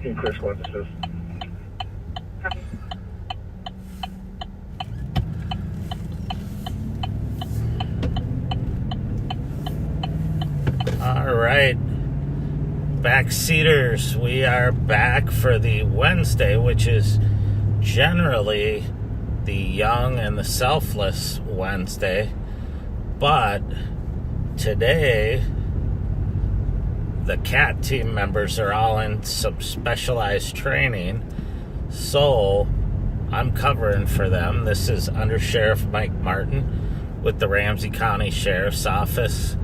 Team Chris, what this is. Copy. All right, backseaters, we are back for the Wednesday, which is generally the young and the selfless Wednesday, but today the CAT team members are all in some specialized training, so I'm covering for them. This is Undersheriff Mike Martin with the Ramsey County Sheriff's Office,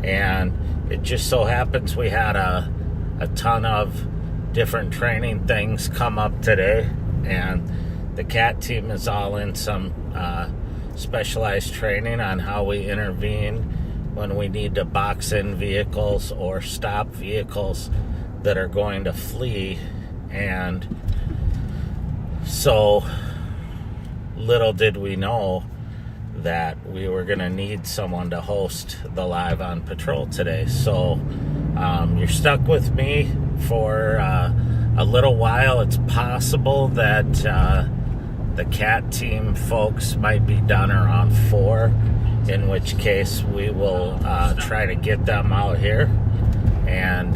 and it just so happens we had a ton of different training things come up today, and the CAT team is all in some specialized training on how we intervene when we need to box in vehicles or stop vehicles that are going to flee. And so little did we know that we were going to need someone to host the Live on Patrol today. So you're stuck with me for a little while. It's possible that the CAT team folks might be done around 4, in which case we will try to get them out here and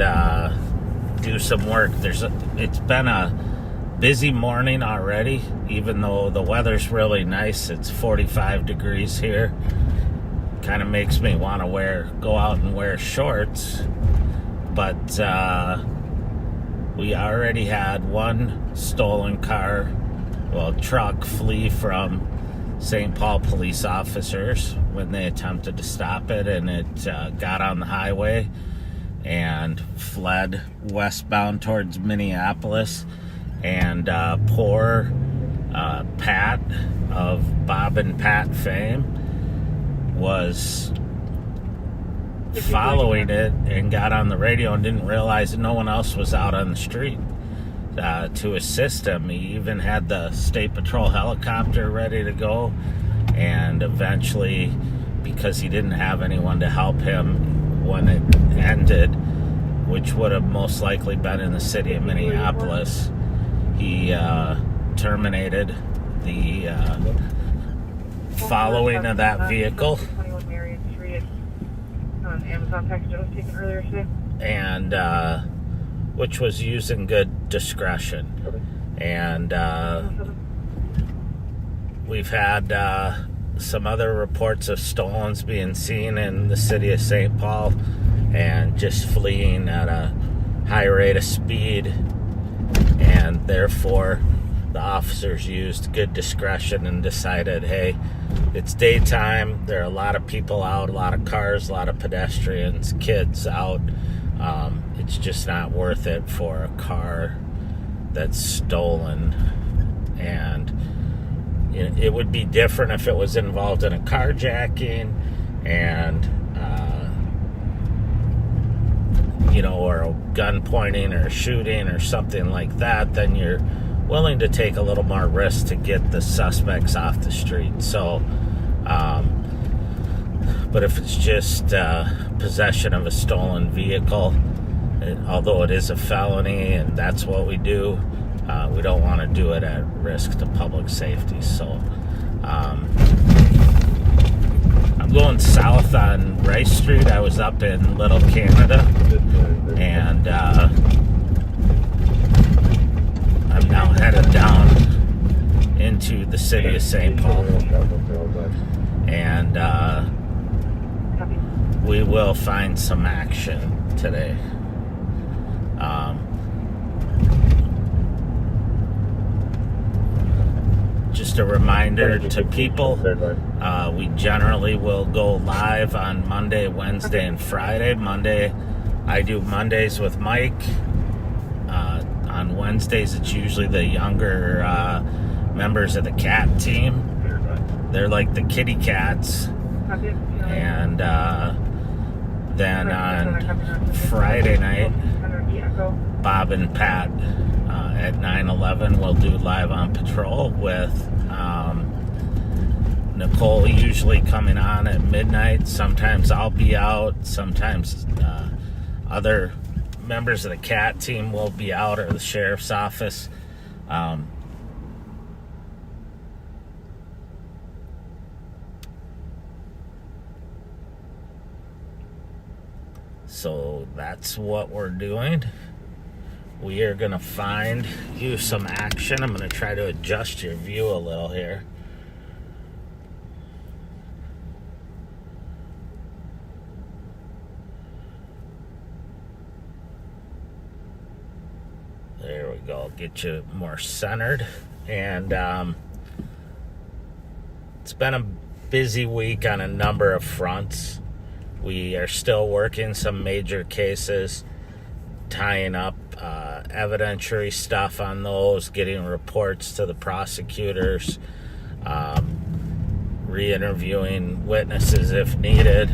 do some work. It's been a busy morning already, even though the weather's really nice. It's 45 degrees here. Kind of makes me want to go out and wear shorts. But we already had one stolen truck flee from St. Paul police officers when they attempted to stop it, and it got on the highway and fled westbound towards Minneapolis. And poor Pat of Bob and Pat fame was following it and got on the radio and didn't realize that no one else was out on the street to assist him. He even had the State Patrol helicopter ready to go, and eventually, because he didn't have anyone to help him when it ended, which would have most likely been in the city of Minneapolis, he terminated the following of that vehicle. 21 Marion Street. An Amazon package that was taken earlier today. And which was using good discretion. And we've had some other reports of stolens being seen in the city of St. Paul and just fleeing at a high rate of speed. And therefore, the officers used good discretion and decided, hey, it's daytime. There are a lot of people out, a lot of cars, a lot of pedestrians, kids out. It's just not worth it for a car that's stolen. And it would be different if it was involved in a carjacking and or a gun pointing or shooting or something like that. Then you're willing to take a little more risk to get the suspects off the street. So but if it's just possession of a stolen vehicle, although it is a felony and that's what we do, we don't want to do it at risk to public safety. So I'm going south on Rice Street. I was up in Little Canada, and I'm now headed down into the city of St. Paul, and we will find some action today. Just a reminder to people, we generally will go live on Monday, Wednesday, and Friday. Monday, I do Mondays with Mike. On Wednesdays, it's usually the younger members of the CAT team. They're like the kitty cats. And then on Friday night, Bob and Pat at 9/11 we'll do Live on Patrol with Nicole usually coming on at midnight. Sometimes I'll be out, sometimes other members of the CAT team will be out, or the sheriff's office. So that's what we're doing. We are going to find you some action. I'm going to try to adjust your view a little here. There we go. Get you more centered. And it's been a busy week on a number of fronts. We are still working some major cases, tying up evidentiary stuff on those, getting reports to the prosecutors, re-interviewing witnesses if needed.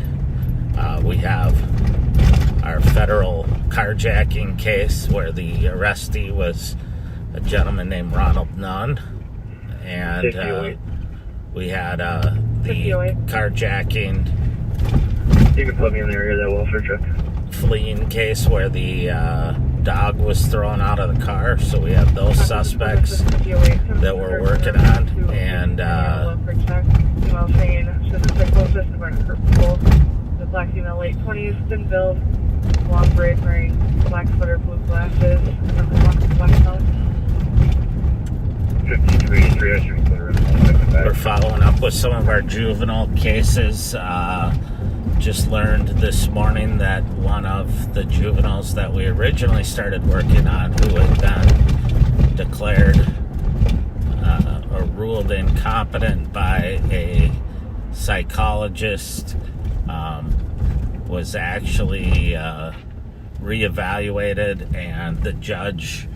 We have our federal carjacking case where the arrestee was a gentleman named Ronald Nunn, and we had the carjacking. You can put me in the area of that welfare truck. Fleeing case where the dog was thrown out of the car. So we have those suspects that we're working on. And the black female, late 20s, thin build, long braid, wearing black sweater, blue glasses, black belt. 5283, I should put her in the we're following up with some of our juvenile cases. Just learned this morning that one of the juveniles that we originally started working on, who had been declared or ruled incompetent by a psychologist, was actually reevaluated, and the judge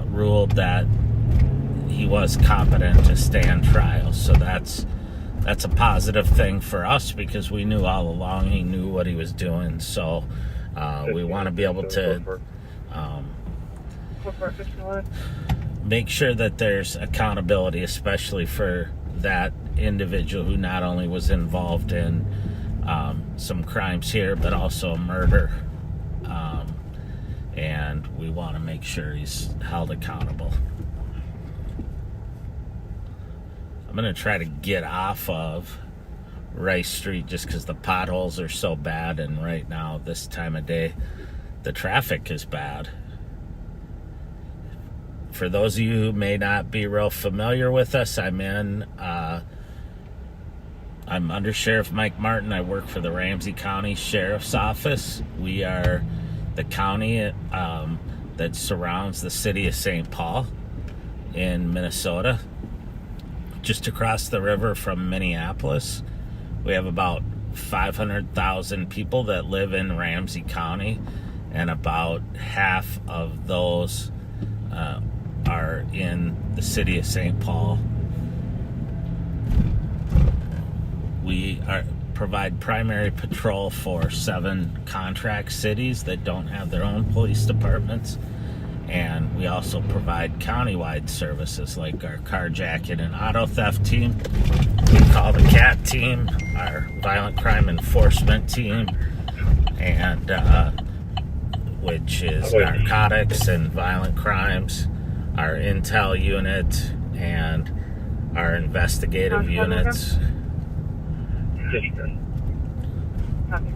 ruled that he was competent to stand trial. So that's a positive thing for us, because we knew all along he knew what he was doing. So we want to be able to make sure that there's accountability, especially for that individual who not only was involved in some crimes here, but also a murder. And we want to make sure he's held accountable. I'm going to try to get off of Rice Street just because the potholes are so bad, and right now, this time of day, the traffic is bad. For those of you who may not be real familiar with us, I'm Undersheriff Mike Martin. I work for the Ramsey County Sheriff's Office. We are the county that surrounds the city of St. Paul in Minnesota, just across the river from Minneapolis. We have about 500,000 people that live in Ramsey County, and about half of those are in the city of St. Paul. We provide primary patrol for 7 contract cities that don't have their own police departments. And we also provide countywide services like our carjacking and auto theft team. We call the CAT team, our violent crime enforcement team, and which is narcotics and violent crimes, our intel unit, and our investigative units. Copy.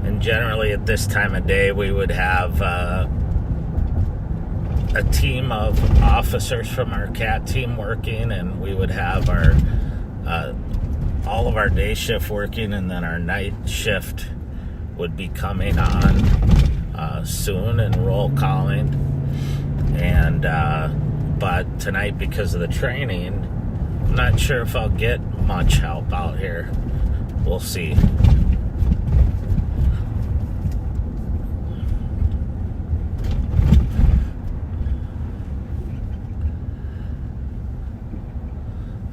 And generally at this time of day, we would have a team of officers from our CAT team working, and we would have our all of our day shift working, and then our night shift would be coming on soon and roll calling. And but tonight, because of the training, I'm not sure if I'll get much help out here. We'll see.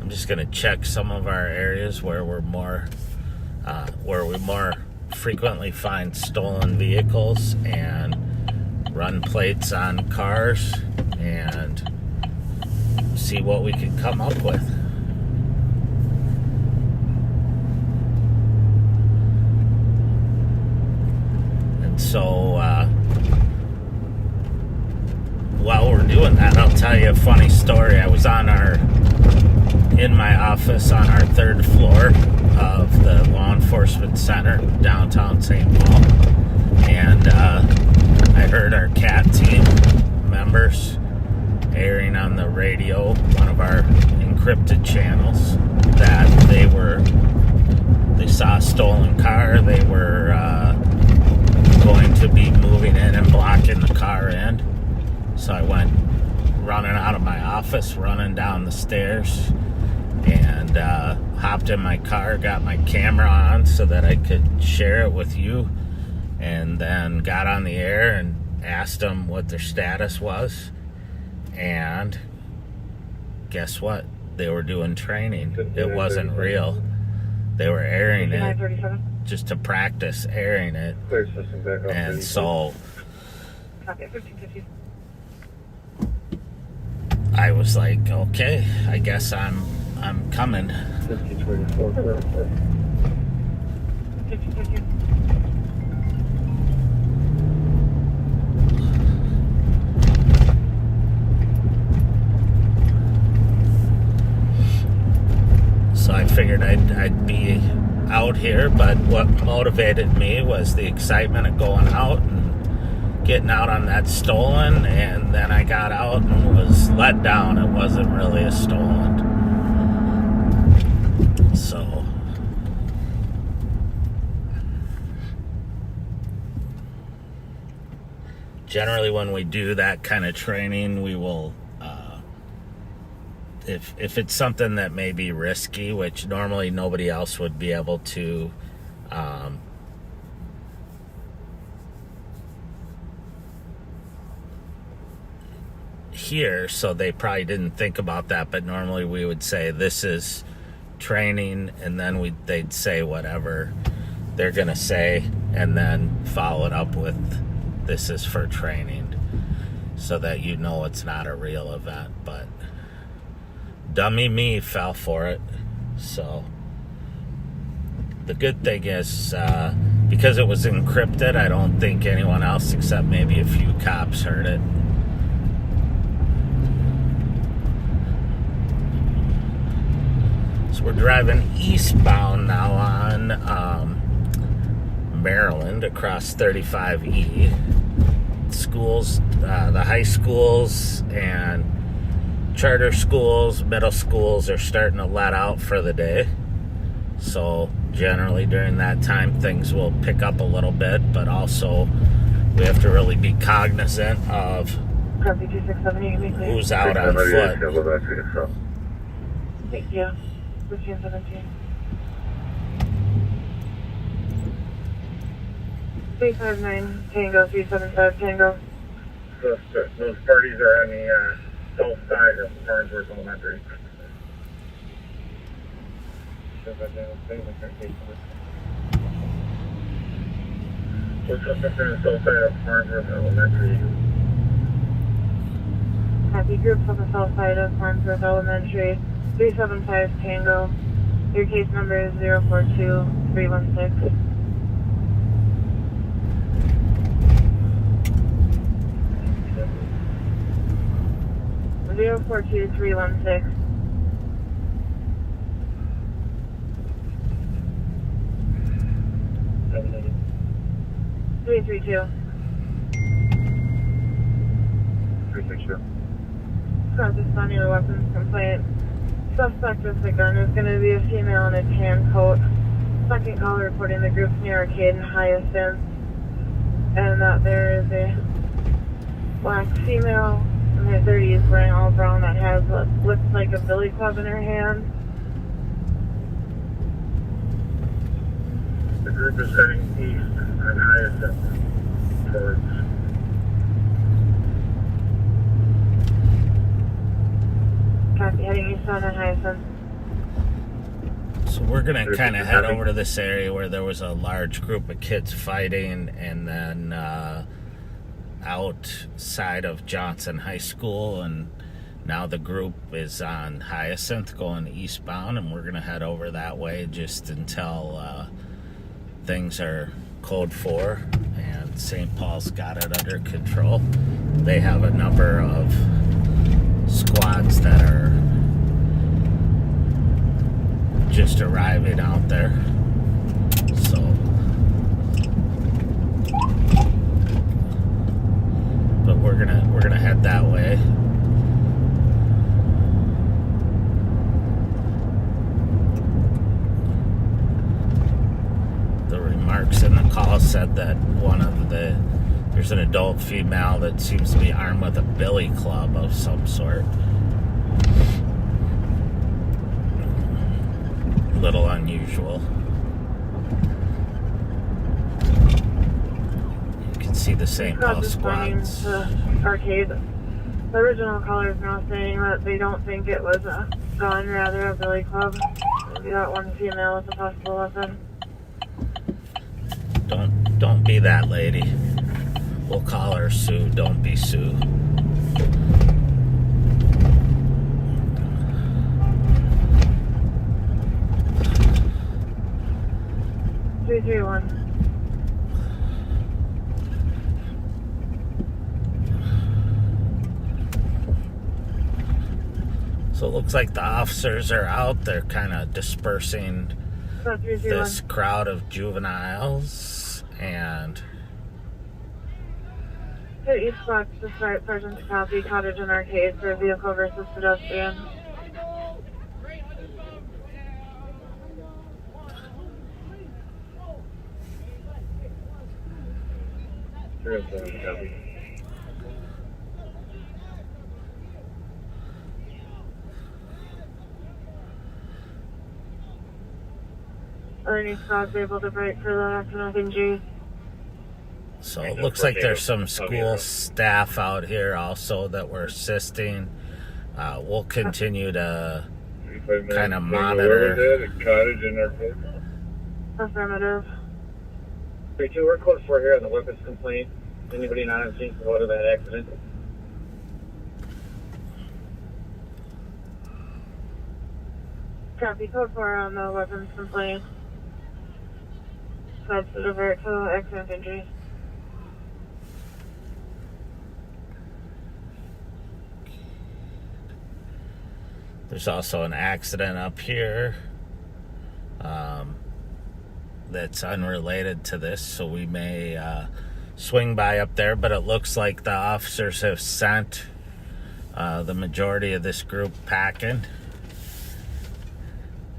Just going to check some of our areas where we more frequently find stolen vehicles and run plates on cars and see what we could come up with. And so while we're doing that, I'll tell you a funny story. I was in my office on our third floor of the law enforcement center, downtown St. Paul, and I heard our CAT team members airing on the radio, one of our encrypted channels, that they saw a stolen car. They were going to be moving in and blocking the car in. So I went running out of my office, running down the stairs, and hopped in my car, got my camera on so that I could share it with you, and then got on the air and asked them what their status was. And guess what? They were doing training. It wasn't real. They were airing it just to practice airing it. And so I was like, okay, I guess I'm coming. So I figured I'd be out here, but what motivated me was the excitement of going out and getting out on that stolen, and then I got out and was let down. It wasn't really a stolen. So generally when we do that kind of training, we will if it's something that may be risky, which normally nobody else would be able to hear, so they probably didn't think about that, but normally we would say this is training, and then they'd say whatever they're gonna say, and then follow it up with this is for training, so that you know it's not a real event. But dummy me fell for it. So the good thing is because it was encrypted, I don't think anyone else except maybe a few cops heard it. So we're driving eastbound now on Maryland across 35E. Schools, the high schools and charter schools, middle schools are starting to let out for the day. So generally during that time things will pick up a little bit, but also we have to really be cognizant of who's out on foot. Thank you. 1517. 359 Tango, 375 Tango. Those parties are on the south side of Farnsworth Elementary. What's up on the south side of Farnsworth Elementary? Happy groups on the south side of Farnsworth Elementary. 375 Tango. Your case number is 042316. 042316. 332. 362. Responding to a weapons complaint. Suspect with the gun is going to be a female in a tan coat. Second caller reporting the group's near Arcade and Hyacinth. And that there is a black female in her 30s wearing all brown that has what looks like a billy club in her hand. The group is heading east on Hyacinth towards Copy, heading east on Hyacinth. So we're going to kind of head over to this area where there was a large group of kids fighting, and then outside of Johnson High School, and now the group is on Hyacinth going eastbound, and we're going to head over that way just until things are code 4 and St. Paul's got it under control. They have a number of squads that are just arriving out there. So but we're gonna head that way. The remarks in the call said that there's an adult female that seems to be armed with a billy club of some sort. A little unusual. You can see the St. Paul squads. Arcade. The original caller is now saying that they don't think it was a gun, rather a billy club. Maybe that one female with a possible weapon. Don't be that lady. We'll call her Sue. Don't be Sue. Three, 3, 1. So it looks like the officers are out. They're kind of dispersing this crowd of juveniles, and hit each box to start Sergeant to copy Cottage and Arcade for vehicle versus pedestrian. Copy. Are any squads able to break for the accident injuries? so it looks like there's some school staff out here also that we're assisting. We'll continue to kind of monitor. Cottage and Arcade. Affirmative. 3-2, we're code 4 here on the weapons complaint. Anybody not on scene for that accident? Copy code 4 on the weapons complaint. Squads to divert to accident injuries. There's also an accident up here that's unrelated to this, so we may swing by up there, but it looks like the officers have sent the majority of this group packing,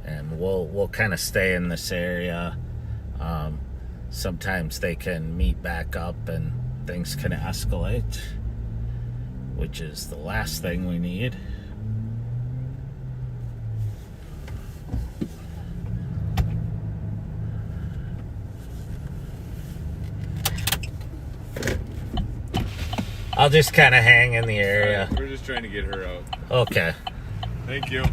and we'll kind of stay in this area. Sometimes they can meet back up and things can escalate, which is the last thing we need. I'll just kind of hang in the area. We're just trying to get her out. Okay. Thank you. All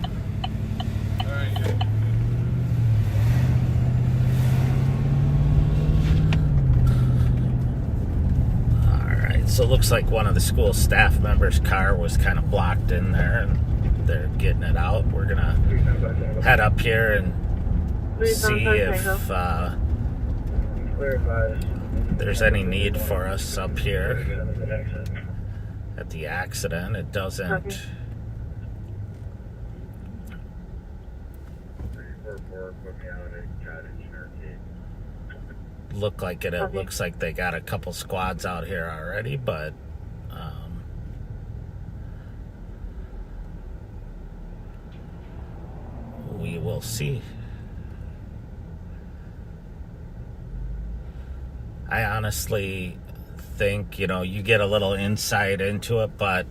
right. So it looks like one of the school staff members' car was kind of blocked in there, and they're getting it out. We're gonna head up here and see if there's any need for us up here at the accident. It doesn't look like it. It looks like they got a couple squads out here already, but we will see. I honestly think, you get a little insight into it, but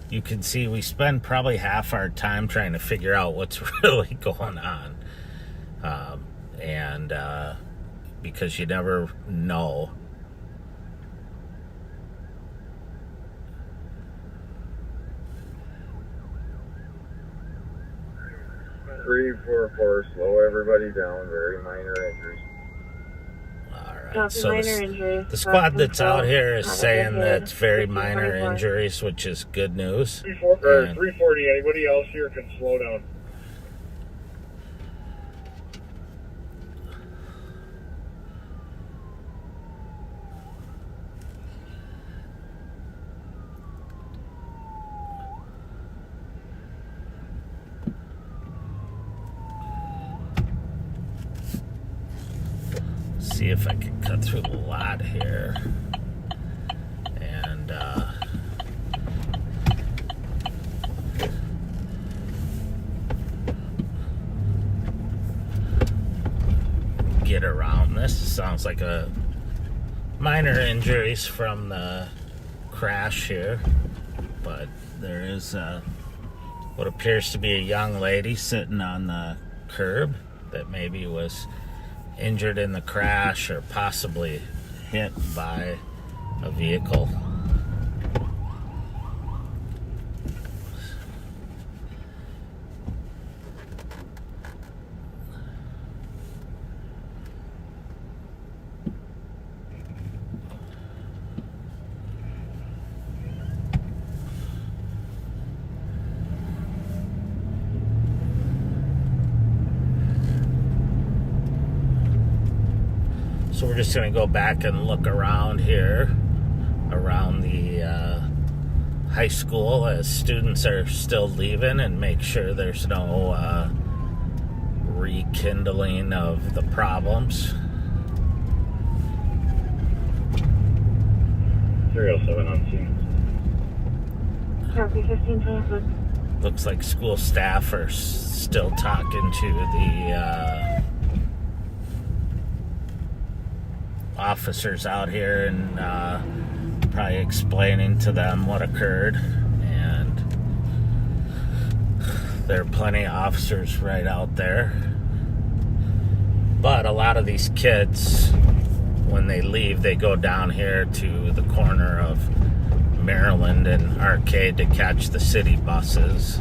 you can see we spend probably half our time trying to figure out what's really going on. And because you never know. Three, 4, 4, slow everybody down, very minor injuries. All right. right. Copy, So minor injuries. the squad that's out here is Have a saying good that day. it's very 1524. minor injuries, which is good news. 340. Anybody else here can slow down. See if I can cut through the lot here. And get around this. Sounds like a minor injuries from the crash here, but there is what appears to be a young lady sitting on the curb that maybe was injured in the crash or possibly hit by a vehicle. So we're just going to go back and look around here, around the high school as students are still leaving, and make sure there's no rekindling of the problems. 307 on scene. Copy, 1526. Looks like school staff are still talking to the officers out here and probably explaining to them what occurred. And there are plenty of officers right out there. But a lot of these kids, when they leave, they go down here to the corner of Maryland and Arcade to catch the city buses.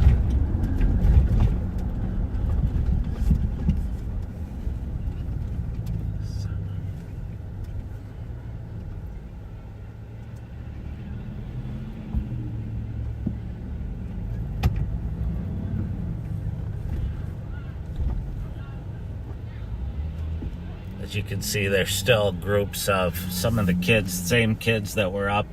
As you can see, there's still groups of some of the kids, same kids that were up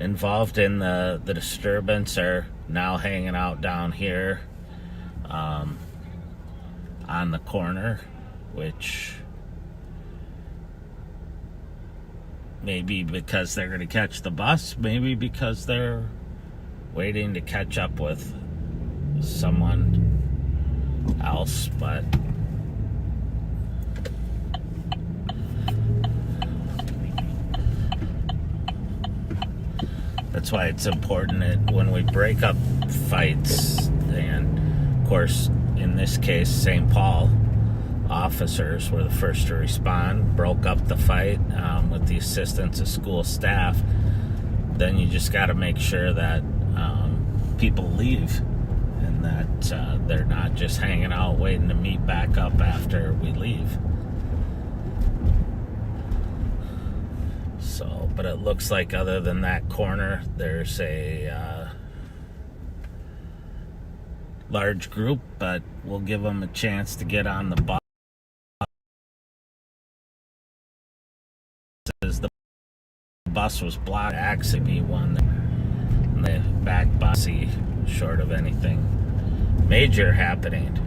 involved in the disturbance, are now hanging out down here on the corner, which maybe because they're going to catch the bus, maybe because they're waiting to catch up with someone else, but that's why it's important that when we break up fights, and of course in this case St. Paul officers were the first to respond, broke up the fight with the assistance of school staff, then you just got to make sure that people leave and that they're not just hanging out waiting to meet back up after we leave. So, but it looks like other than that corner, there's a large group, but we'll give them a chance to get on the bus. The bus was blocked, actually be one in the back bussy, short of anything major happening.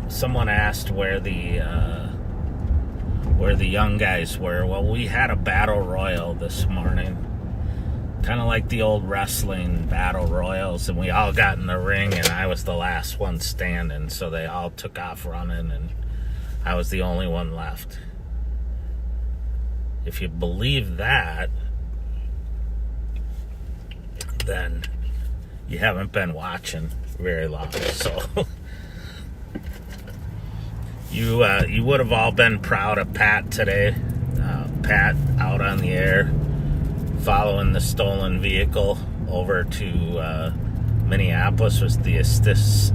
Someone asked where the young guys were. Well, we had a battle royal this morning, kind of like the old wrestling battle royals, and we all got in the ring, and I was the last one standing, so they all took off running, and I was the only one left. If you believe that, then you haven't been watching very long. So you would have all been proud of Pat today. Pat out on the air, following the stolen vehicle over to Minneapolis with the assistance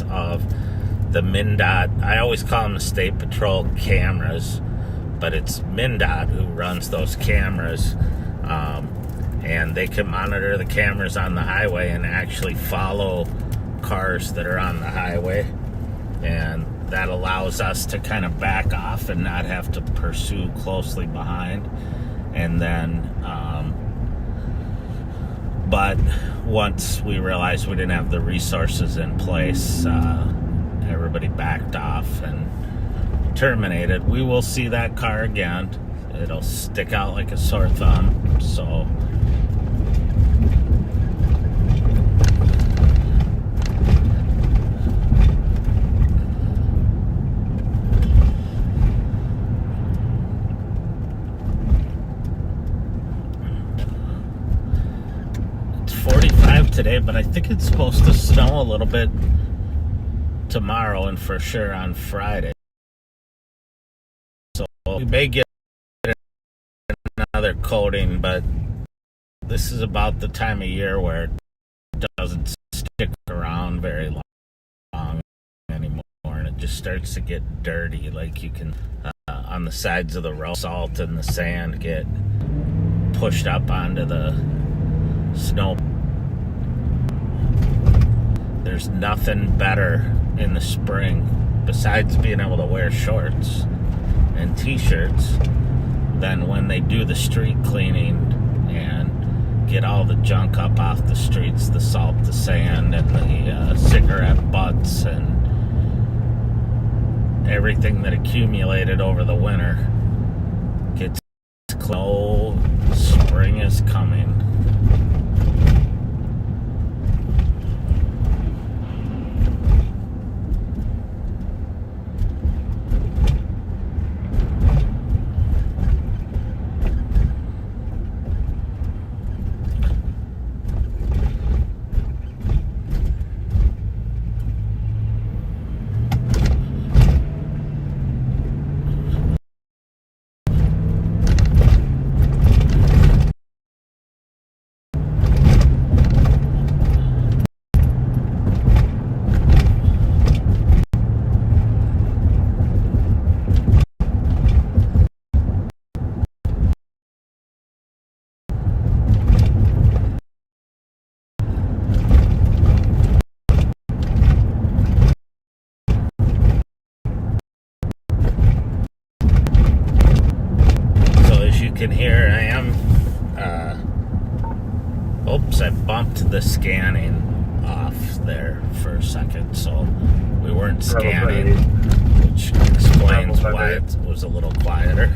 of the MnDOT. I always call them the State Patrol cameras, but it's MnDOT who runs those cameras. And they can monitor the cameras on the highway and actually follow cars that are on the highway. And that allows us to kind of back off and not have to pursue closely behind. And then, but once we realized we didn't have the resources in place, everybody backed off and terminated. We will see that car again. It'll stick out like a sore thumb. So it's 45 today, but I think it's supposed to snow a little bit tomorrow and for sure on Friday. So we may get another coating, but this is about the time of year where it doesn't stick around very long anymore, and it just starts to get dirty. Like you can on the sides of the road, salt and the sand get pushed up onto the snow. There's nothing better in the spring besides being able to wear shorts and t-shirts than when they do the street cleaning and get all the junk up off the streets, the salt, the sand, and the cigarette butts and everything that accumulated over the winter gets close. Spring is coming. Can hear I am oops, I bumped the scanning off there for a second, so we weren't scanning, which explains why it was a little quieter.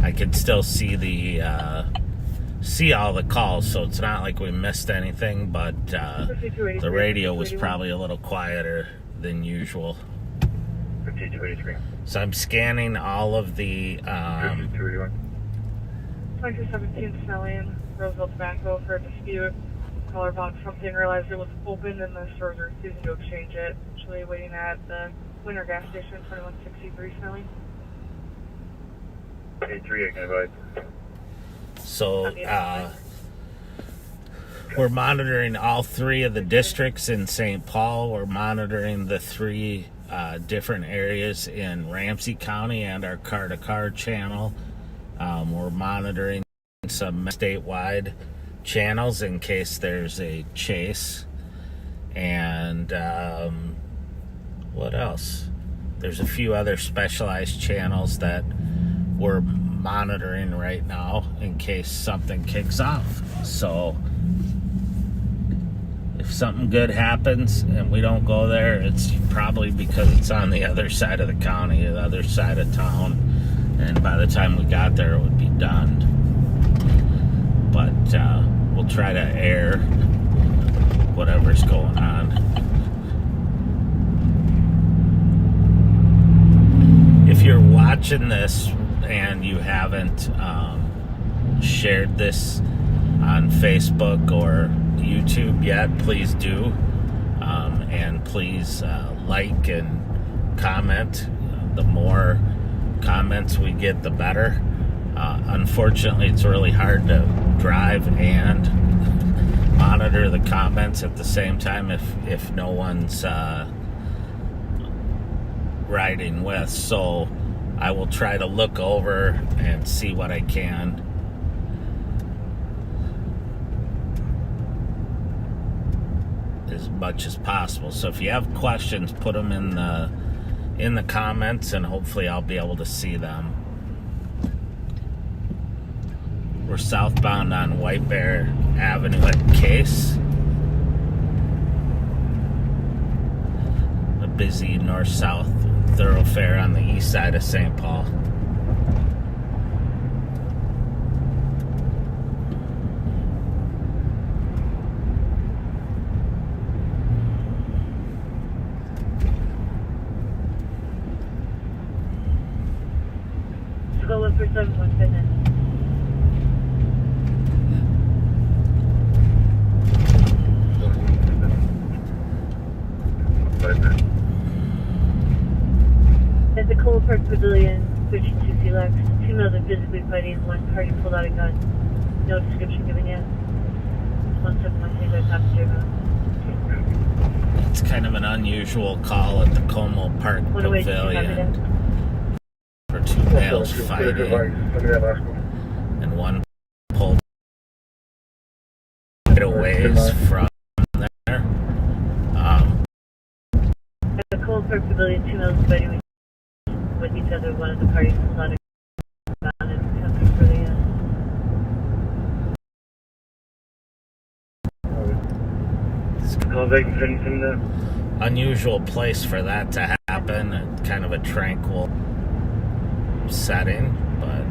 I could still see all the calls, so it's not like we missed anything, but the radio was probably a little quieter than usual. 5283. So I'm scanning all of the 2217 Snelling, Roseville Tobacco for a dispute. Caller bought something, realized it was open, and the stores are refusing to exchange it. Actually waiting at the Winter gas station, 2163 Snelling. 83, I can advise. So we're monitoring all three of the districts in St. Paul. We're monitoring the three different areas in Ramsey County and our car-to-car channel. We're monitoring some statewide channels in case there's a chase. And what else? There's a few other specialized channels that we're monitoring right now in case something kicks off. So if something good happens and we don't go there, it's probably because it's on the other side of the county, the other side of town, and by the time we got there, it would be done. But we'll try to air whatever's going on. If you're watching this and you haven't shared this on Facebook or YouTube yet, please do, and please like and comment. The more comments we get, the better. Unfortunately, it's really hard to drive and monitor the comments at the same time if no one's riding with. So I will try to look over and see what I can. As much as possible. So if you have questions, put them in the comments, and hopefully I'll be able to see them. We're southbound on White Bear Avenue at Case. A busy north-south thoroughfare on the east side of St. Paul. Go look for 71 Fitness. At the Cole Park Pavilion, switching to Felix. 2 males are physically fighting. One party pulled out a gun. No description given yet. 171 Tango passenger mode. It's kind of an unusual call at the Como Park Away, Pavilion for 2 males fighting, and one pulled right away from there. At the Cole Park Pavilion, 2 males fighting with each other. One of the parties pulled out a gun and attempted for the Unusual place for that to happen. It's kind of a tranquil setting, but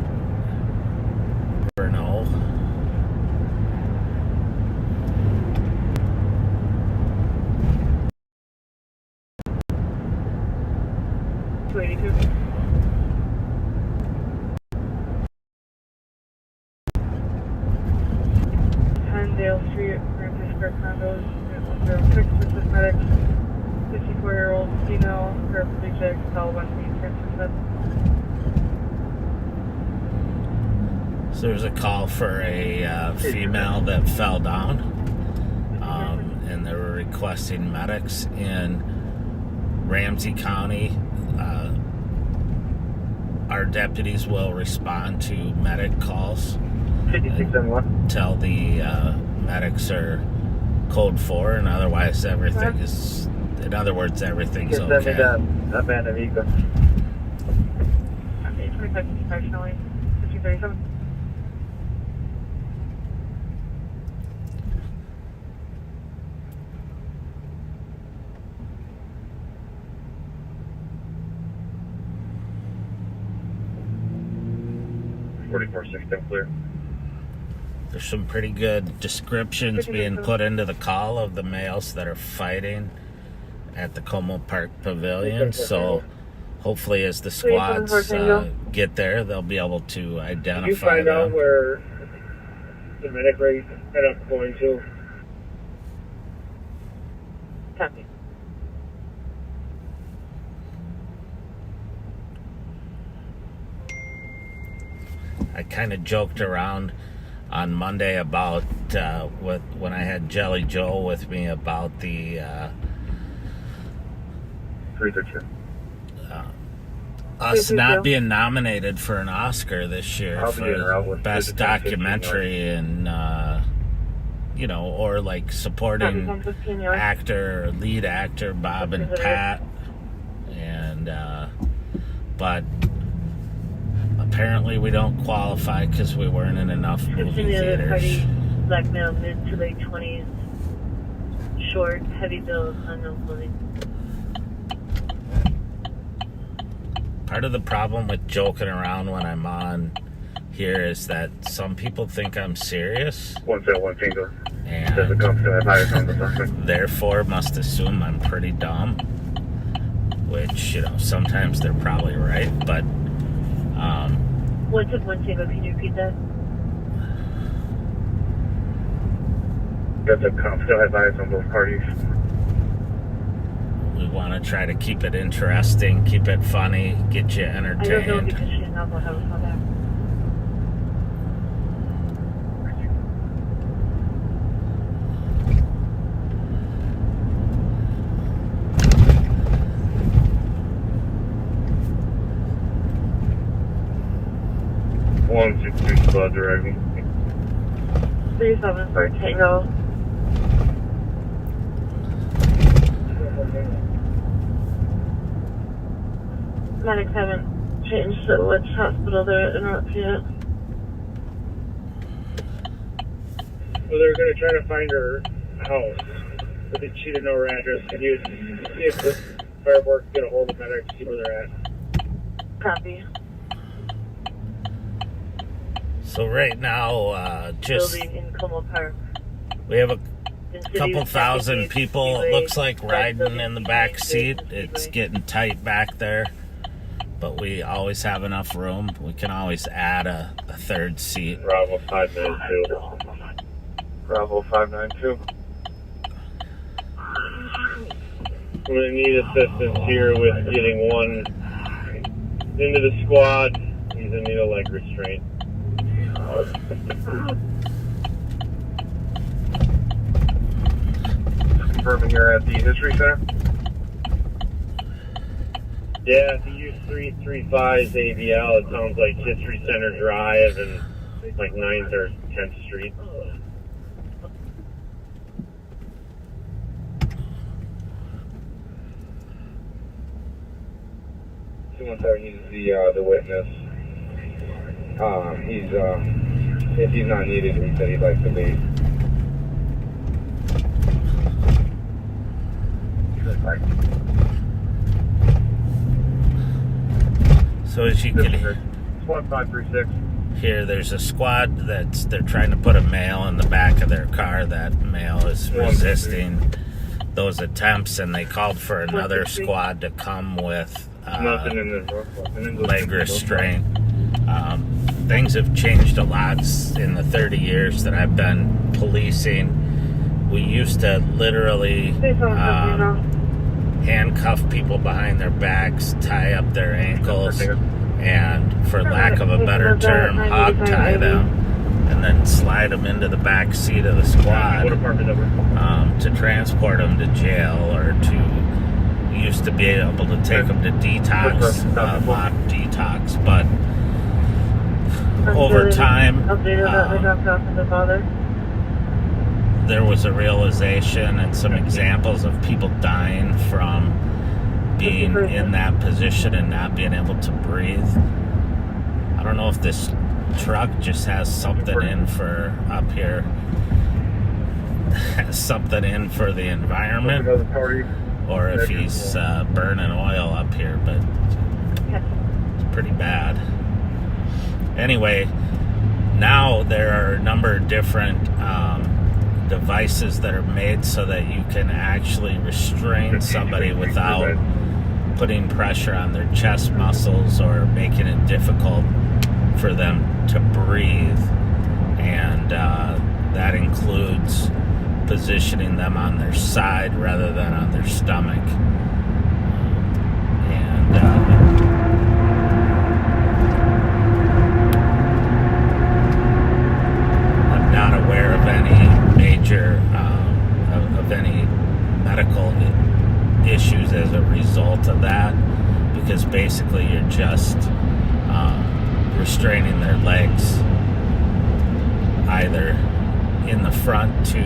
never know. Dale Street, Ramsey Square condos, 106 with medics, 54-year-old female, paraplegic, cell 1B, transfer. So there's a call for a female that fell down, and they were requesting medics in Ramsey County. Our deputies will respond to medic calls. 5671. Tell the medics are code 4, and otherwise everything is. In other words, everything's Send me okay. that abandoned vehicle. 2555 Shelley, 5237. Clear. There's some pretty good descriptions being put into the call of the males that are fighting at the Como Park Pavilion. So hopefully as the squads get there, they'll be able to identify Did you find them. out where the medic rate ended up going to? Copy. I kind of joked around on Monday about when I had Jelly Joe with me about the us not being nominated for an Oscar this year for best documentary, and or like supporting actor or lead actor Bob and Pat, and but apparently we don't qualify because we weren't in enough movie theaters. Black male, mid to late 20s, short, heavy build, unknown clothing. Part of the problem with joking around when I'm on here is that some people think I'm serious, 171 Tango. and therefore must assume I'm pretty dumb, which, sometimes they're probably right, but 171 Tango, can you repeat that? Got the comp still advised on both parties. We want to try to keep it interesting, keep it funny, get you I don't know entertained. because she's not going to have a call back. One 6-2 squad driving. 37 for Tango. Medics haven't changed to which hospital they're in yet. Well, they're going to try to find her house, but she didn't know her address. Can you see if the fire board can get a hold of medics, see where they're at? Copy. So right now, just Building in Como Park. we have a In couple cities, thousand Pacific, people, it Speedway, looks like, riding Building, in the back Speedway, seat. It's Speedway. getting tight back there, but we always have enough room. We can always add a third seat. Bravo 592. Bravo 592. We're going to need assistance here with getting one into the squad. He's in need of leg restraint. Confirming you're at the history center. Yeah, if you use 335's AVL, it sounds like History Center Drive and like 9th or 10th Street. The witness. If he's not needed, he said he'd like to leave. So as you can Squad 536. hear, there's a squad they're trying to put a male in the back of their car. That male is resisting those attempts, and they called for another squad to come with Nothing in the north. leg restraint. Things have changed a lot in the 30 years that I've been policing. We used to literally handcuff people behind their backs, tie up their ankles, and for lack of a better term, hog tie them, and then slide them into the back seat of the squad to transport them to jail, or to used to be able to take them to detox, mock detox, but over time, there was a realization and some examples of people dying from being in that position and not being able to breathe. I don't know if this truck just has something in for up here, has something in for the environment, or if he's burning oil up here, but it's pretty bad. Anyway, now there are a number of different devices that are made so that you can actually restrain somebody without putting pressure on their chest muscles or making it difficult for them to breathe. And that includes positioning them on their side rather than on their stomach. I'm not aware of any major, of any medical issues as a result of that, because basically you're just restraining their legs either in the front to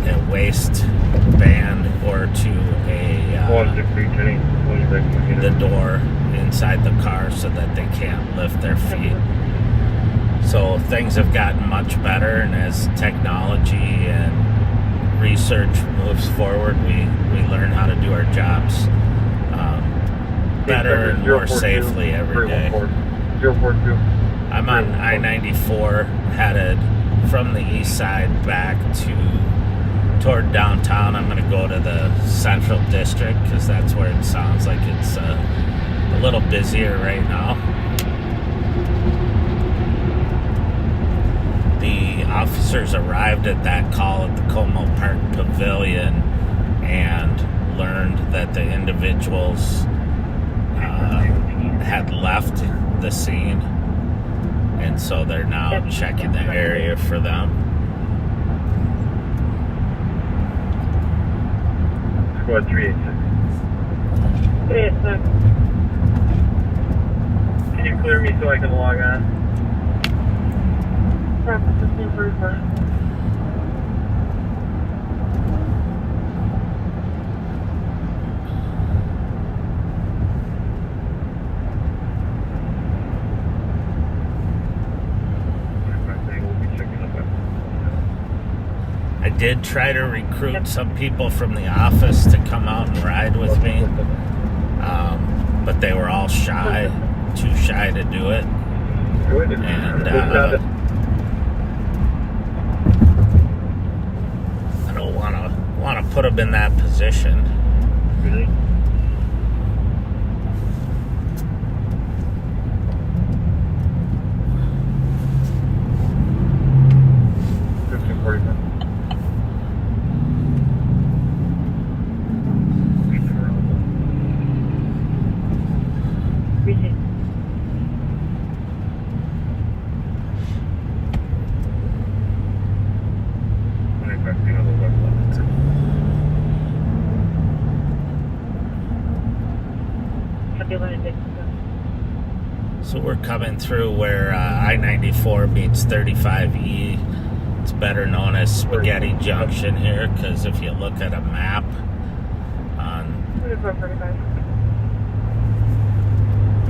a waist band or to the door inside the car so that they can't lift their feet. So things have gotten much better, and as technology and research moves forward, we learn how to do our jobs better and more safely every day. I'm on I-94 headed from the east side back toward downtown. I'm going to go to the Central District because that's where it sounds like it's a little busier right now. The officers arrived at that call at the Como Park Pavilion, and learned that the individuals had left the scene, and so they're now checking the area for them. Squad 386. 386. Can you clear me so I can log on? Traffic 1544. I did try to recruit some people from the office to come out and ride with me, but they were all shy, too shy to do it. And I don't want to put them in that position. Really? So we're coming through where I-94 meets 35E. It's better known as Spaghetti Junction here, because if you look at a map on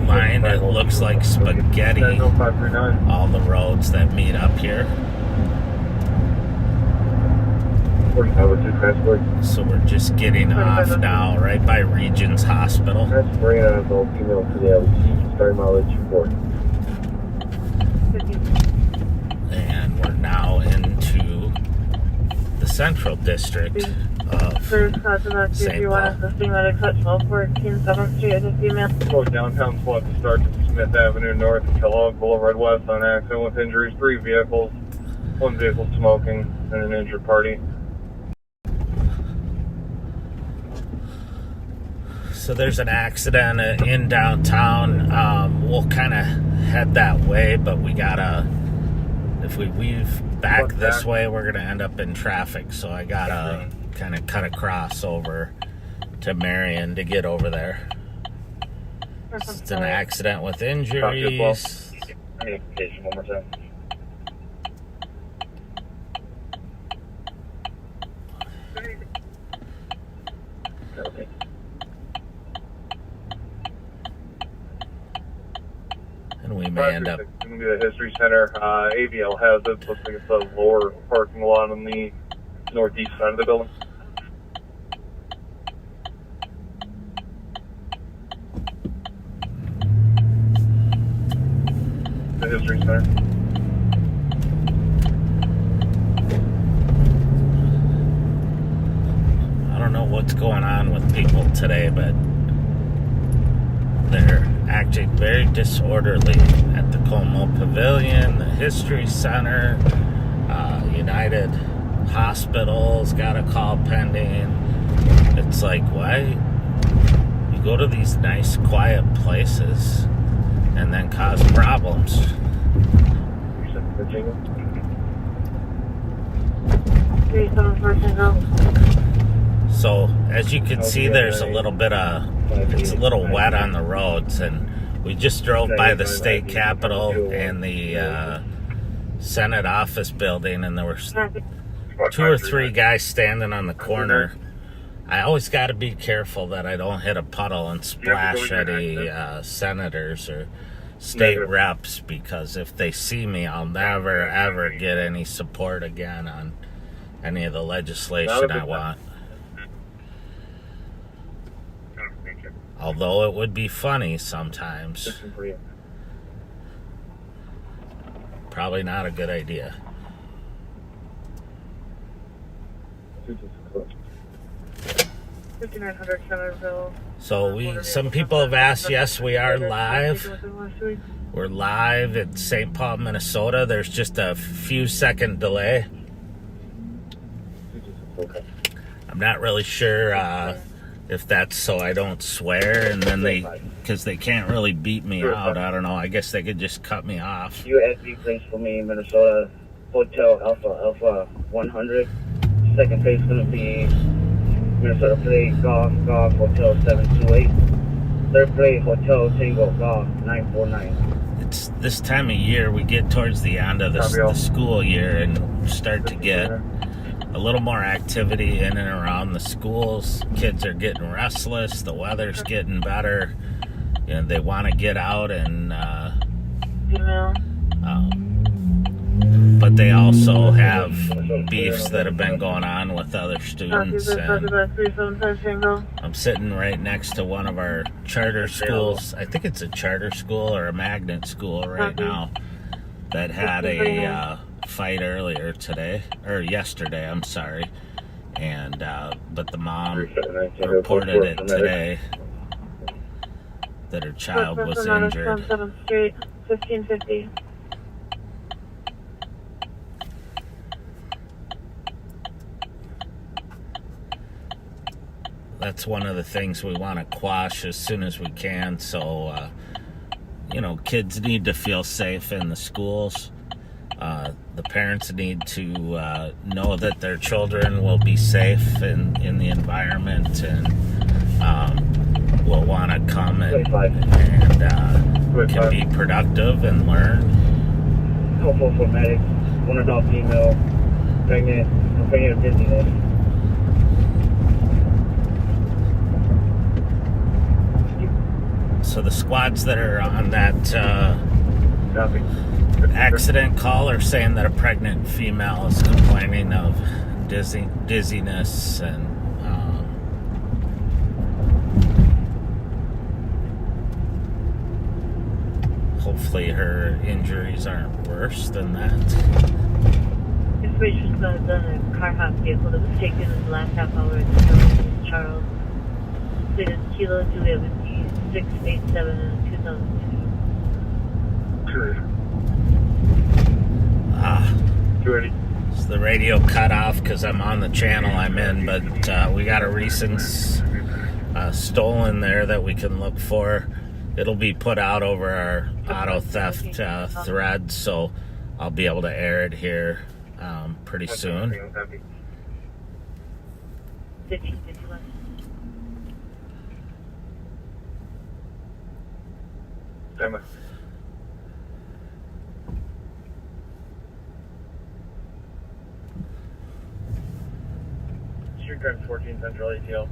mine, it looks like spaghetti, all the roads that meet up here. So we're just getting off now, right by Regions Hospital. That's Marina, the female to the LEC, starting mileage 4. And we're now into the Central District of St. Paul. Go downtown flood to start to Smith Avenue North and Kellogg Boulevard West on accident with injuries, 3 vehicles, 1 vehicle smoking, and an injured party. So there's an accident in downtown. We'll kind of head that way, but we gotta, if we weave back this way, we're gonna end up in traffic. So I gotta kind of cut across over to Marion to get over there. It's an accident with injuries. Identification one more time. Okay. And we may end up. It's going to be the History Center. AVL has it. Looks like it's a lower parking lot on the northeast side of the building. The History Center. I don't know what's going on with people today, but they're acting very disorderly at the Como Pavilion, the History Center, United Hospital's got a call pending. It's like, why you go to these nice, quiet places and then cause problems? Virginia. 37 So, as you can see, there's a little bit of, it's a little wet on the roads, and we just drove by the state capitol and the Senate office building, and there were 2 or 3 guys standing on the corner. I always got to be careful that I don't hit a puddle and splash any senators or state reps, because if they see me, I'll never, ever get any support again on any of the legislation I want. Although it would be funny sometimes. Probably not a good idea. So some people have asked, yes, we are live. We're live in St. Paul, Minnesota. There's just a few second delay. I'm not really sure if that's so I don't swear, and then because they can't really beat me out. I don't know. I guess they could just cut me off. USB place for me, Minnesota Hotel Alpha 100. Second place going to be Minnesota Play Golf Hotel 728. Third place Hotel Tango Golf 949. It's this time of year, we get towards the end of the school year and start to get a little more activity in and around the schools. Kids are getting restless. The weather's getting better. You know, they want to get out and but they also have beefs that have been going on with other students. And I'm sitting right next to one of our charter schools. I think it's a charter school or a magnet school right now that had a fight earlier today, or yesterday, I'm sorry. And but the mom reported it today that her child was injured. 7th Street, 1550. That's one of the things we want to quash as soon as we can. So, you know, kids need to feel safe in the schools. The parents need to know that their children will be safe in the environment and will want to come and can be productive and learn. Hopeful for medics. One adult female, pregnant, complaining of dizziness. So the squads that are on that accident call are saying that a pregnant female is complaining of dizziness and hopefully her injuries aren't worse than that. Information on a car hop vehicle that was taken in the last half hour at the Charles. It is Kilo Julia with 687 and 2002. So the radio cut off because I'm on the channel I'm in, but we got a recent stolen there that we can look for. It'll be put out over our auto theft thread, so I'll be able to air it here pretty soon. 1551. Emma. Street Crime 14 Central ATL.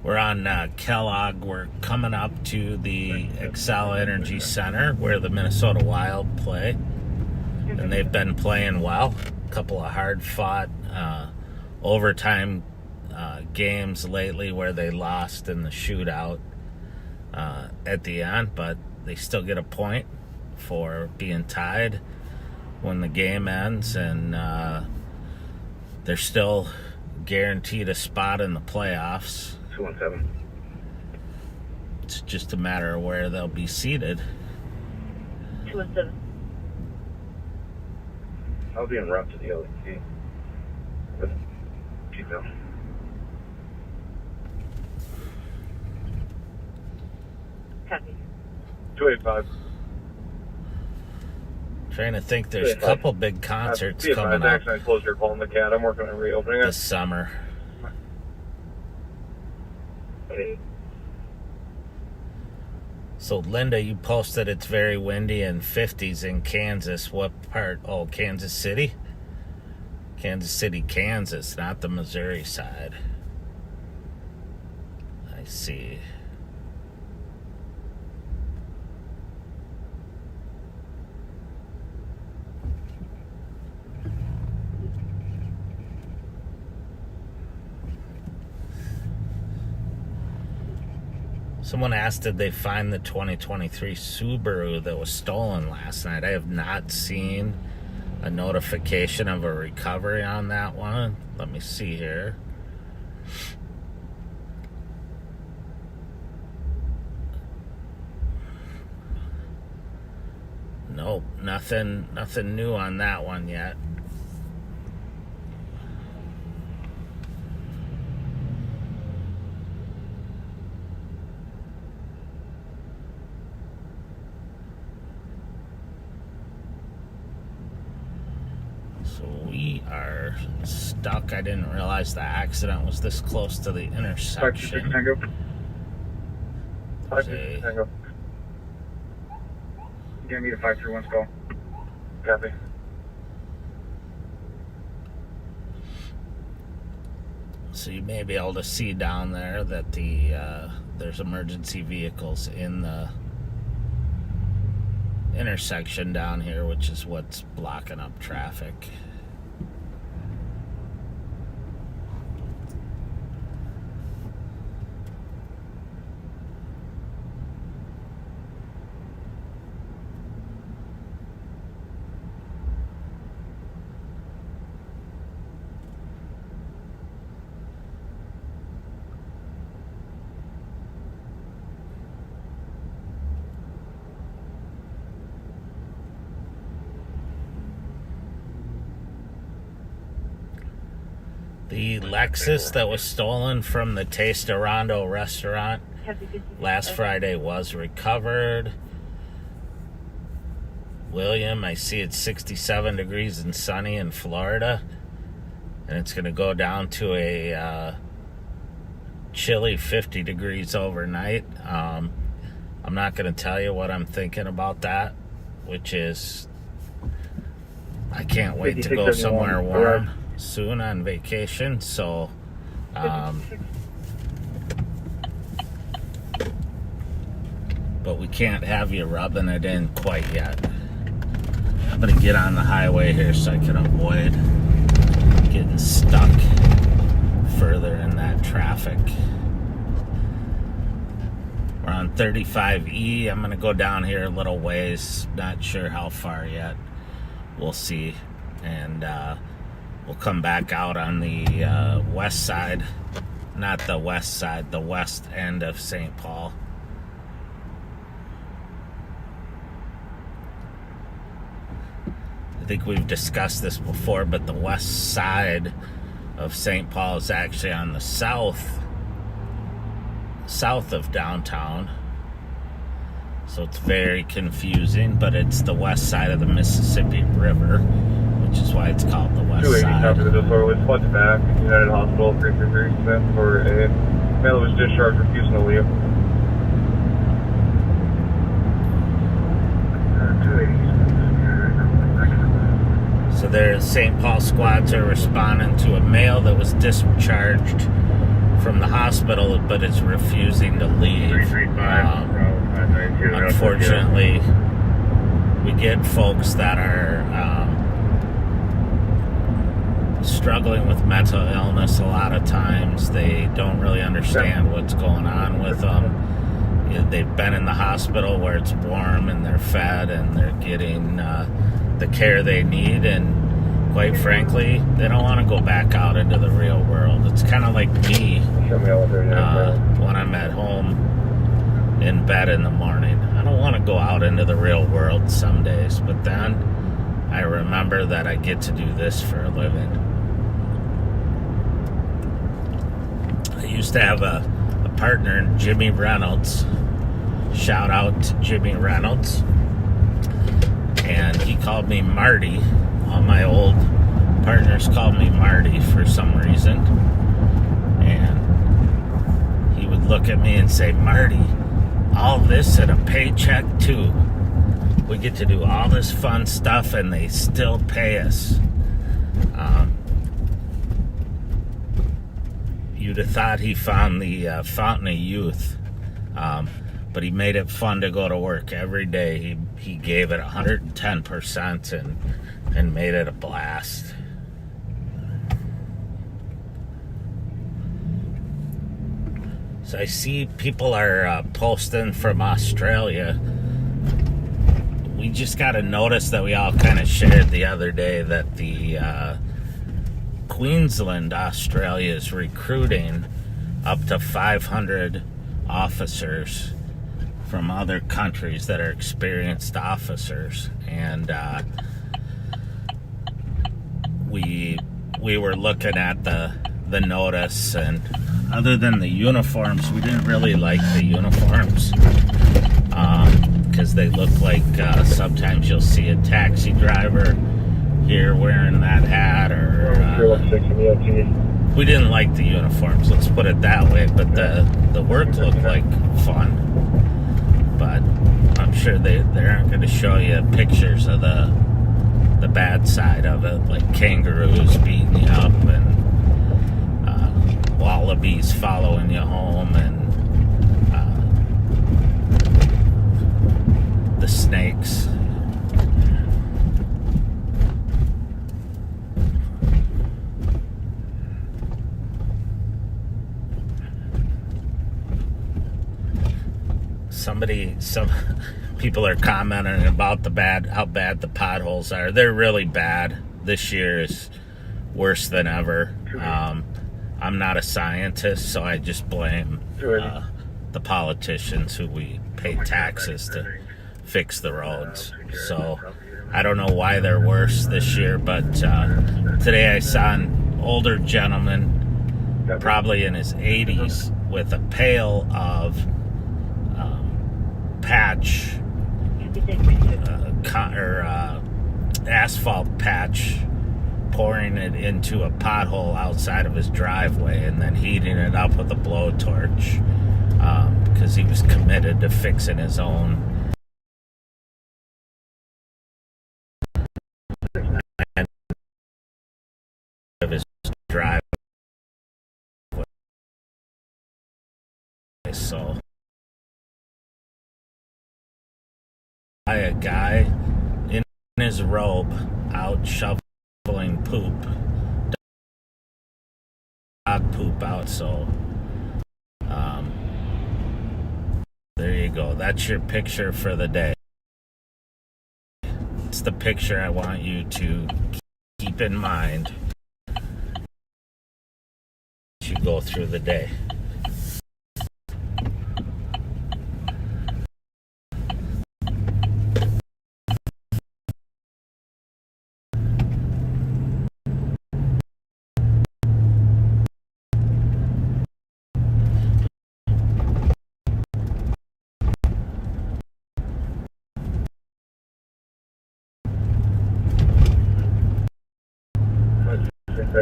We're on Kellogg. We're coming up to the Excel Energy Center where the Minnesota Wild play. And they've been playing well. A couple of hard-fought overtime games lately where they lost in the shootout at the end, but they still get a point for being tied when the game ends, and they're still guaranteed a spot in the playoffs. 217. It's just a matter of where they'll be seated. 217. I'll be en route to the LEC. With people. Copy. 285. Trying to think, there's a couple big concerts coming up Actually, I closed your call in the cat. I'm working on reopening this it. summer. So Linda, you posted it's very windy and 50s in Kansas. What part? Oh, Kansas City? Kansas City, Kansas, not the Missouri side. I see. Someone asked, did they find the 2023 Subaru that was stolen last night? I have not seen a notification of a recovery on that one. Let me see here. Nope, nothing new on that one yet. So we are stuck. I didn't realize the accident was this close to the intersection. 526 Tango. 526 Okay. Tango. You're gonna need a 531 call. Copy. So you may be able to see down there that there's emergency vehicles in the intersection down here, which is what's blocking up traffic. The Lexus that was stolen from the Taste of Rondo restaurant last Friday was recovered. William, I see it's 67 degrees and sunny in Florida. And it's going to go down to a chilly 50 degrees overnight. I'm not going to tell you what I'm thinking about that, which is I can't wait to go somewhere warm soon on vacation. So but we can't have you rubbing it in quite yet. I'm gonna get on the highway here so I can avoid getting stuck further in that traffic. We're on 35E. I'm gonna go down here a little ways, not sure how far yet. We'll see. And we'll come back out on the west side, not the west side, the west end of St. Paul. I think we've discussed this before, but the west side of St. Paul is actually on the south of downtown. So it's very confusing, but it's the west side of the Mississippi River, which is why it's called the west 280 side. copy the disorderly floods back. United Hospital 333 Smith for a male was discharged refusing to leave. 280. So their St. Paul squads are responding to a male that was discharged from the hospital, but is refusing to leave. Unfortunately, we get folks that are struggling with mental illness a lot of times. They don't really understand what's going on with them. They've been in the hospital where it's warm and they're fed and they're getting the care they need, and quite frankly, they don't want to go back out into the real world. It's kind of like me when I'm at home in bed in the morning. I don't want to go out into the real world some days, but then I remember that I get to do this for a living. I used to have a partner, Jimmy Reynolds. Shout out to Jimmy Reynolds. And he called me Marty. All my old partners called me Marty for some reason. And he would look at me and say, Marty, all this and a paycheck too. We get to do all this fun stuff and they still pay us. You'd have thought he found the fountain of youth. But he made it fun to go to work every day. He gave it 110% and made it a blast. So I see people are posting from Australia. We just got to notice that we all kind of shared the other day that the Queensland, Australia is recruiting up to 500 officers from other countries that are experienced officers, and we were looking at the notice, and other than the uniforms, we didn't really like the uniforms because they look like sometimes you'll see a taxi driver here wearing that hat, or we didn't like the uniforms, let's put it that way. But the work looked like fun, but I'm sure they aren't going to show you pictures of the bad side of it, like kangaroos beating you up and wallabies following you home, and the snakes. Some people are commenting about how bad the potholes are. They're really bad. This year is worse than ever. I'm not a scientist, so I just blame the politicians who we pay taxes to fix the roads. So I don't know why they're worse this year, but today I saw an older gentleman, probably in his 80s, with a pail of patch asphalt patch, pouring it into a pothole outside of his driveway and then heating it up with a blowtorch because he was committed to fixing his own of his driveway. So a guy in his robe out shoveling poop, dog poop out. So there you go, that's your picture for the day. It's the picture I want you to keep in mind as you go through the day.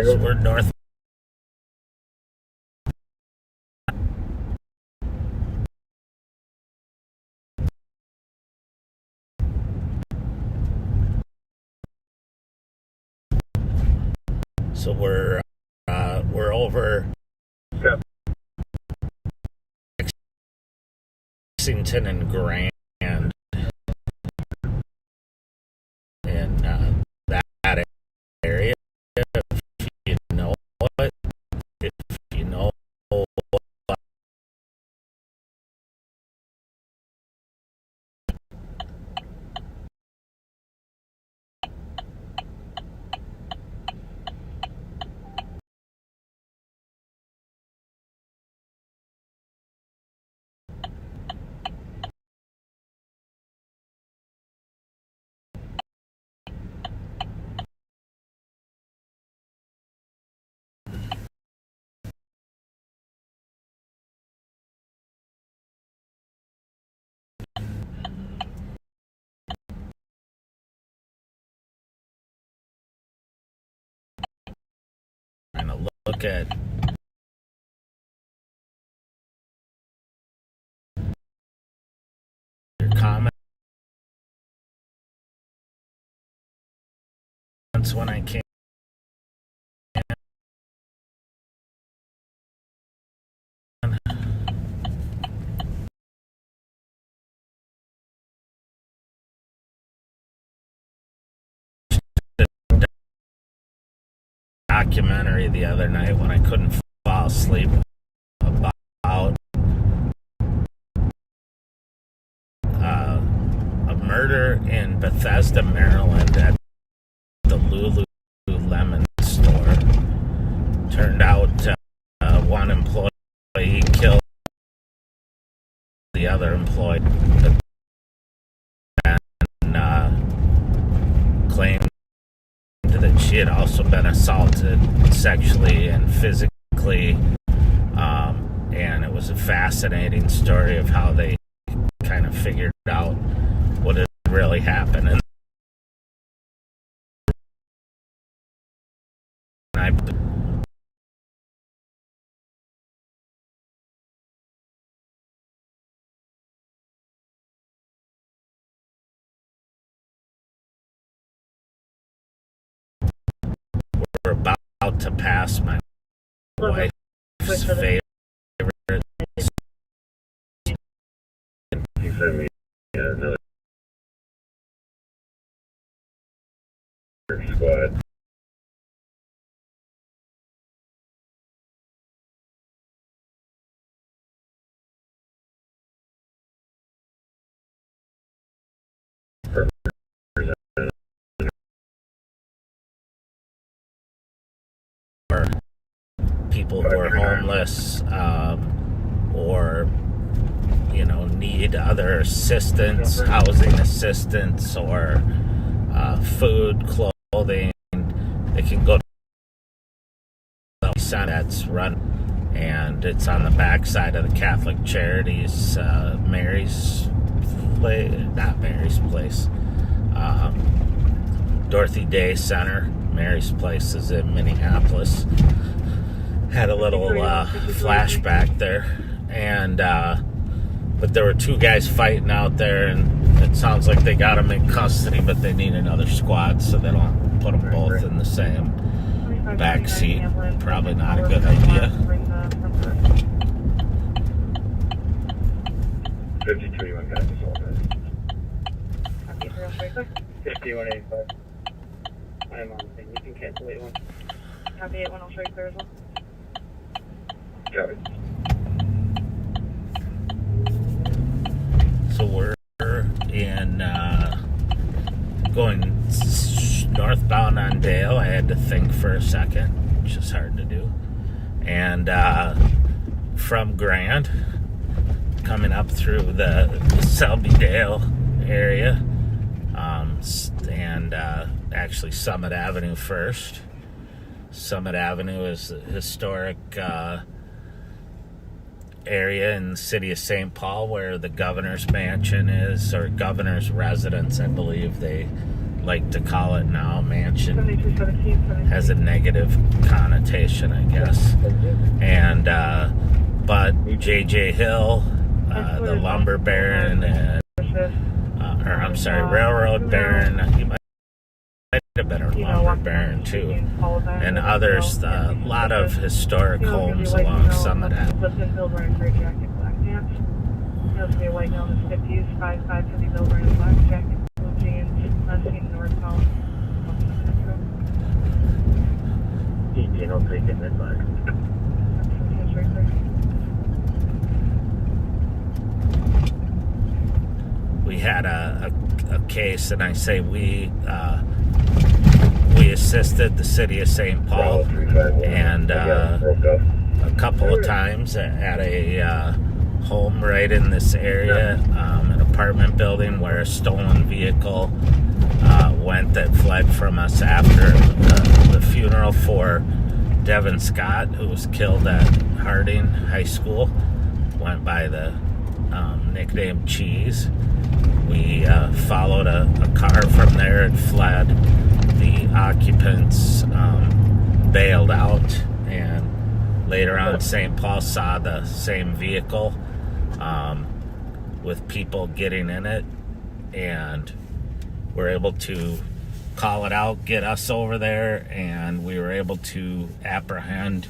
So we're north. So we're over Lexington and Grand, in that area. If you know it, if you know trying to look at your comments when I can. Documentary the other night when I couldn't fall asleep about a murder in Bethesda, Maryland at the Lululemon store. Turned out one employee killed the other employee. also been assaulted sexually and physically. And it was a fascinating story of how they kind of figured out what had really happened. And we're about to pass my wife's favorite. He sent me another squad. People who are homeless or need other assistance, housing assistance, or food, clothing, they can go to the center that's run, and it's on the backside of the Catholic Charities, Mary's Place, not Mary's Place, Dorothy Day Center. Mary's Place is in Minneapolis. Had a little flashback there, and but there were two guys fighting out there, and it sounds like they got them in custody, but they need another squad, so they don't put them both in the same back seat. Probably not a good idea. 53, one guy was all right. 5185. I'm on the thing. You can cancel 81. Copy 8103 clear as well. Got it. So we're in going northbound on Dale. I had to think for a second, which is hard to do. And from Grand, coming up through the Selby-Dale area, and actually Summit Avenue first. Summit Avenue is a historic area in the city of St. Paul where the governor's mansion is, or governor's residence, I believe they like to call it now. Mansion has a negative connotation, I guess. And but J.J. Hill, the lumber baron, and railroad baron, he might have been a lumber baron too, and others, a lot of historic homes along Summit Avenue. You'll see a white known as 50s, 5'5", heavy bill wearing a black jacket, blue jeans, seen northbound. 1803 getting advised. We had a case, and I say we assisted the city of St. Paul, and a couple of times at a home right in this area, an apartment building where a stolen vehicle went that fled from us after the funeral for Devin Scott, who was killed at Harding High School, went by the nickname Cheese. We followed a car from there. It fled. The occupants bailed out, and later on St. Paul saw the same vehicle with people getting in it, and were able to call it out, get us over there, and we were able to apprehend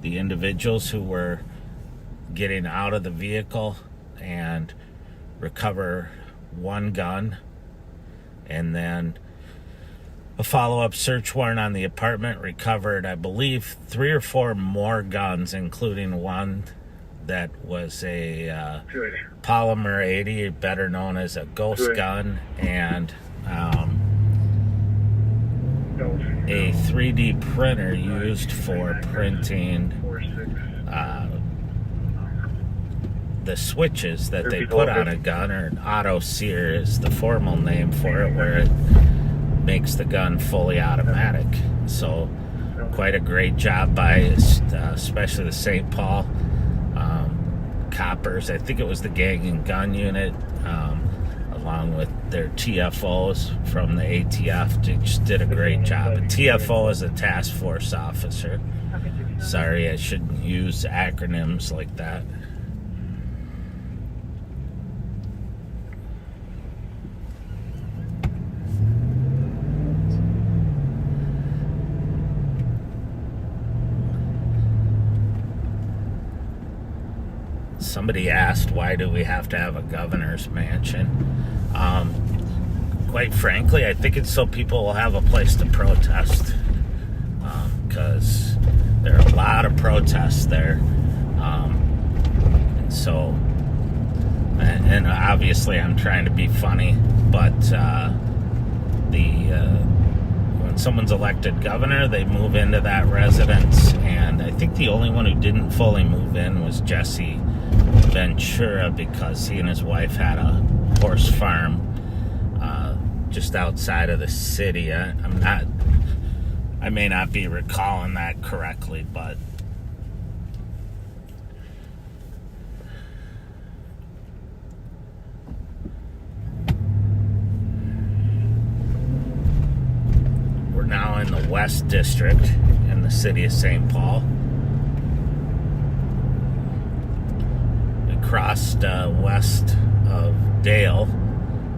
the individuals who were getting out of the vehicle and recover one gun, and then a follow-up search warrant on the apartment recovered, I believe, 3 or 4 more guns, including one that was a polymer 80, better known as a ghost gun, and a 3D printer used for printing the switches that they put on a gun, or an auto sear is the formal name for it, where it makes the gun fully automatic. So quite a great job by especially the St. Paul coppers. I think it was the gang and gun unit, along with their TFOs from the ATF. They just did a great job. A TFO is a task force officer. Sorry, I shouldn't use acronyms like that. Somebody asked, why do we have to have a governor's mansion? Quite frankly, I think it's so people will have a place to protest. Because there are a lot of protests there. And obviously I'm trying to be funny, but when someone's elected governor, they move into that residence, and I think the only one who didn't fully move in was Jesse Ventura, because he and his wife had a horse farm just outside of the city. I may not be recalling that correctly, but we're now in the West District in the city of St. Paul. We crossed west of Dale,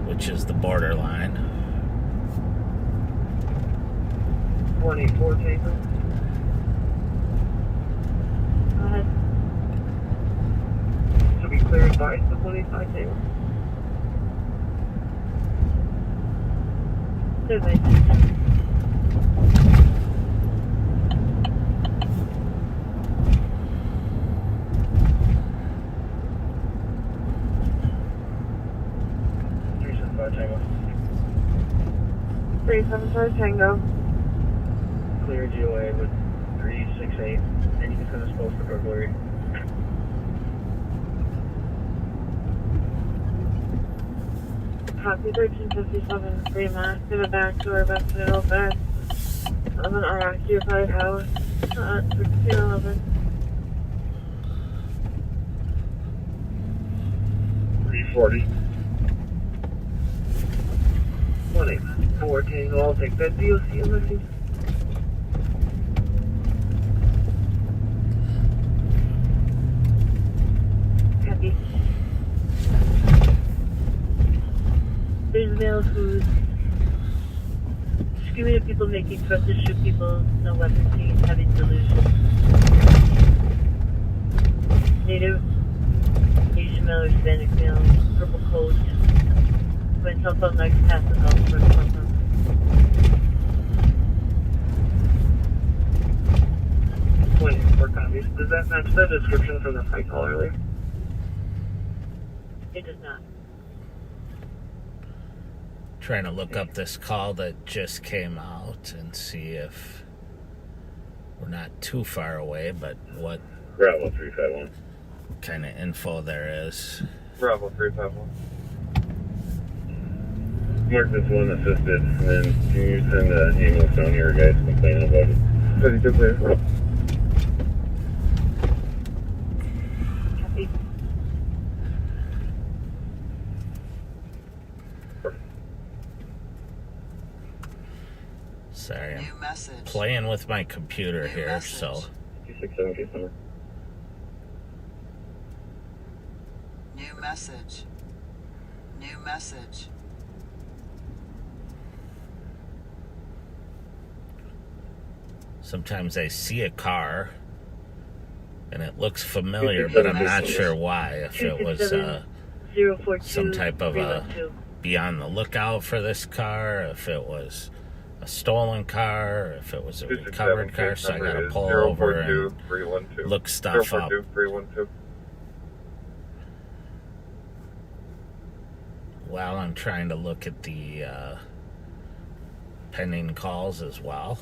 which is the borderline. 184 Tango. Go ahead. Should be cleared by the 25 Tango. Clear by 375 Tango. Clear GOA with 368. And you can send us both for burglary. Copy 1357. Free mask to the back door, back to the middle back of an unoccupied house at 1611. 340. 184 Tango. I'll take that DOC and Lucy. copy. There's male who's screaming at people, making threats to shoot people, no weapons seen, having delusions. Native, Asian male or Hispanic male, purple coat, when cell phone lights pass the house for the cell phone. Does that match the description from the fight call earlier? It does not. Trying to look up this call that just came out and see if we're not too far away, but what Bravo 351. kind of info there is. Bravo 351. Mark this one assisted, and then can you send an ambulance down here, guys, complaining about it? 32 clear. Copy. Sorry, I'm New message. playing with my computer New here, message. so 267 case number. New message. New message. sometimes I see a car and it looks familiar, but I'm not sure why. If it was some type of be on the lookout for this car, if it was a stolen car, if it was a recovered car, so I gotta pull over and look stuff up. While I'm trying to look at the pending calls as well.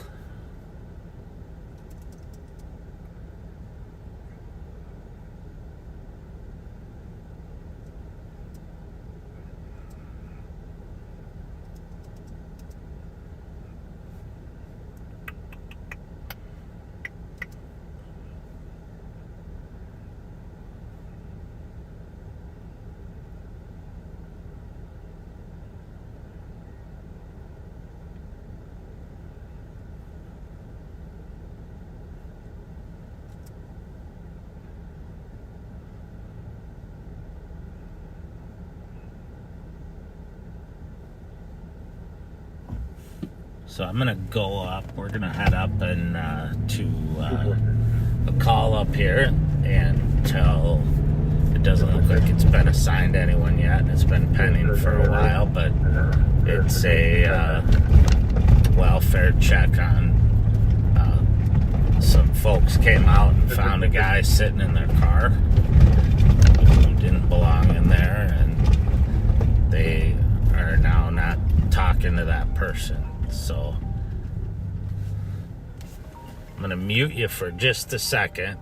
So I'm gonna go up. We're gonna head up and to a call up here until it doesn't look like it's been assigned to anyone yet. It's been pending for a while, but it's a welfare check on. Some folks came out and found a guy sitting in their car who didn't belong in there, and they are now not talking to that person. So I'm going to mute you for just a second.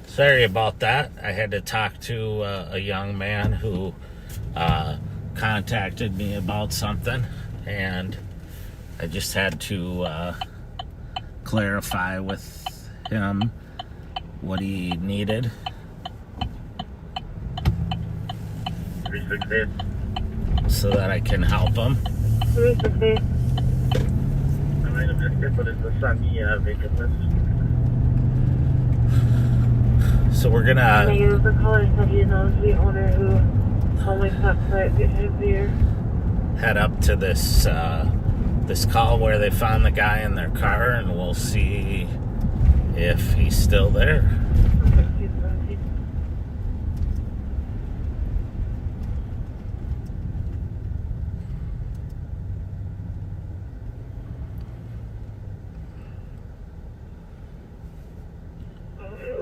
Sorry about that. I had to talk to a young man who contacted me about something, and I just had to clarify with him what he needed. 368. So that I can help him. 360. I might have missed it, but it's a Sunny vacant list. So we're gonna Negative. The caller said he knows the owner who only stopped by his ear. head up to this this call where they found the guy in their car, and we'll see if he's still there.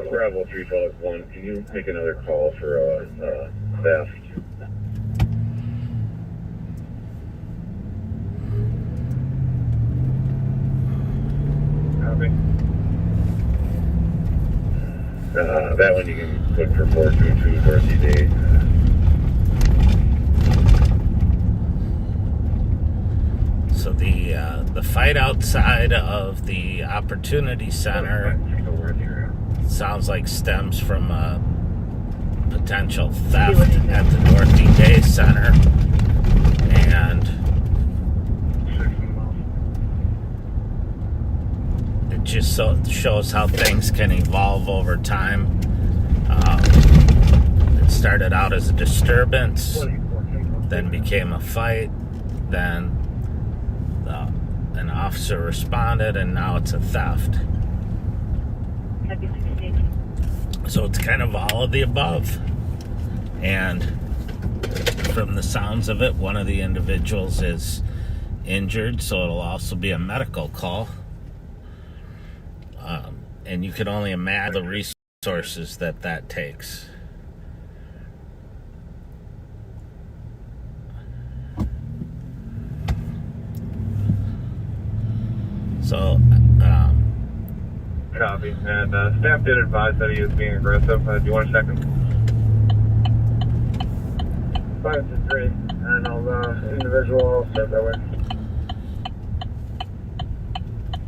Bravo 351, can you make another call for theft? Copy. That one you can look for 422 Dorothy Day. So the fight outside of the Opportunity Center sounds like stems from a potential theft at the Dorothy Day Center, and it just shows how things can evolve over time. It started out as a disturbance, then became a fight, then an officer responded, and now it's a theft. Happy 68. So it's kind of all of the above. And from the sounds of it, one of the individuals is injured, so it'll also be a medical call. And you can only imagine the resources that takes. So, Copy. And staff did advise that he is being aggressive. Do you want a second? 5-3, and individual step that way.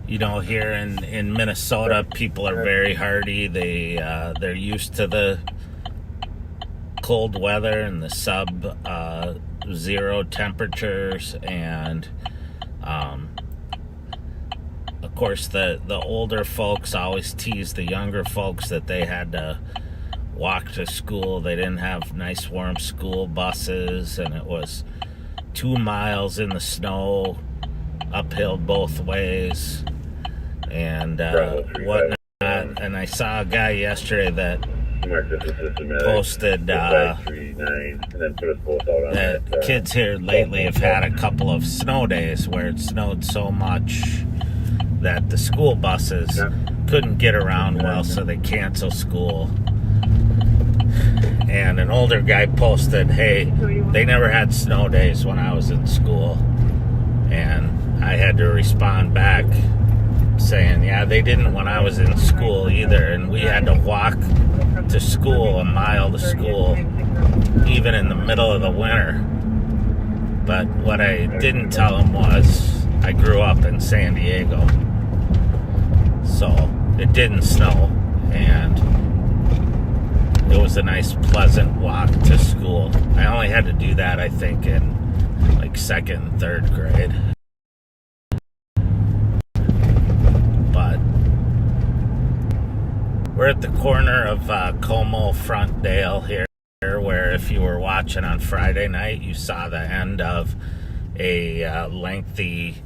you know, here in Minnesota, people are very hardy. They're used to the cold weather and the sub-zero temperatures, and of course the older folks always tease the younger folks that they had to walk to school. They didn't have nice warm school buses, and it was 2 miles in the snow, uphill both ways, and whatnot. And I saw a guy yesterday that Mark this as systematic. posted 539, and then put us both out on that that. kids here lately have had a couple of snow days where it snowed so much that the school buses couldn't get around well, so they canceled school. And an older guy posted, hey, they never had snow days when I was in school. And I had to respond back saying, yeah, they didn't when I was in school either. And we had to walk to school, a mile to school, even in the middle of the winter. But what I didn't tell him was I grew up in San Diego. So it didn't snow, and it was a nice, pleasant walk to school. I only had to do that, I think, in like second and third grade. But we're at the corner of Como Frontdale here, where if you were watching on Friday night, you saw the end of a lengthy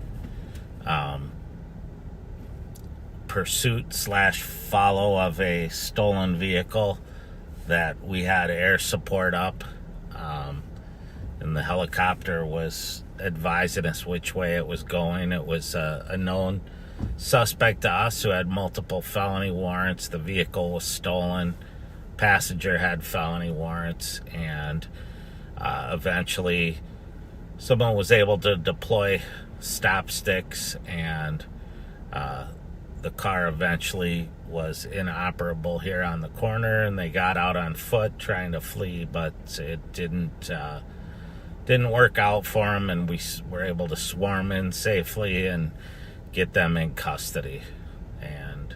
pursuit / follow of a stolen vehicle that we had air support up, and the helicopter was advising us which way it was going. It was a known suspect to us who had multiple felony warrants. The vehicle was stolen. Passenger had felony warrants, and eventually someone was able to deploy stop sticks, and the car eventually was inoperable here on the corner, and they got out on foot trying to flee, but it didn't work out for them, and we were able to swarm in safely and get them in custody and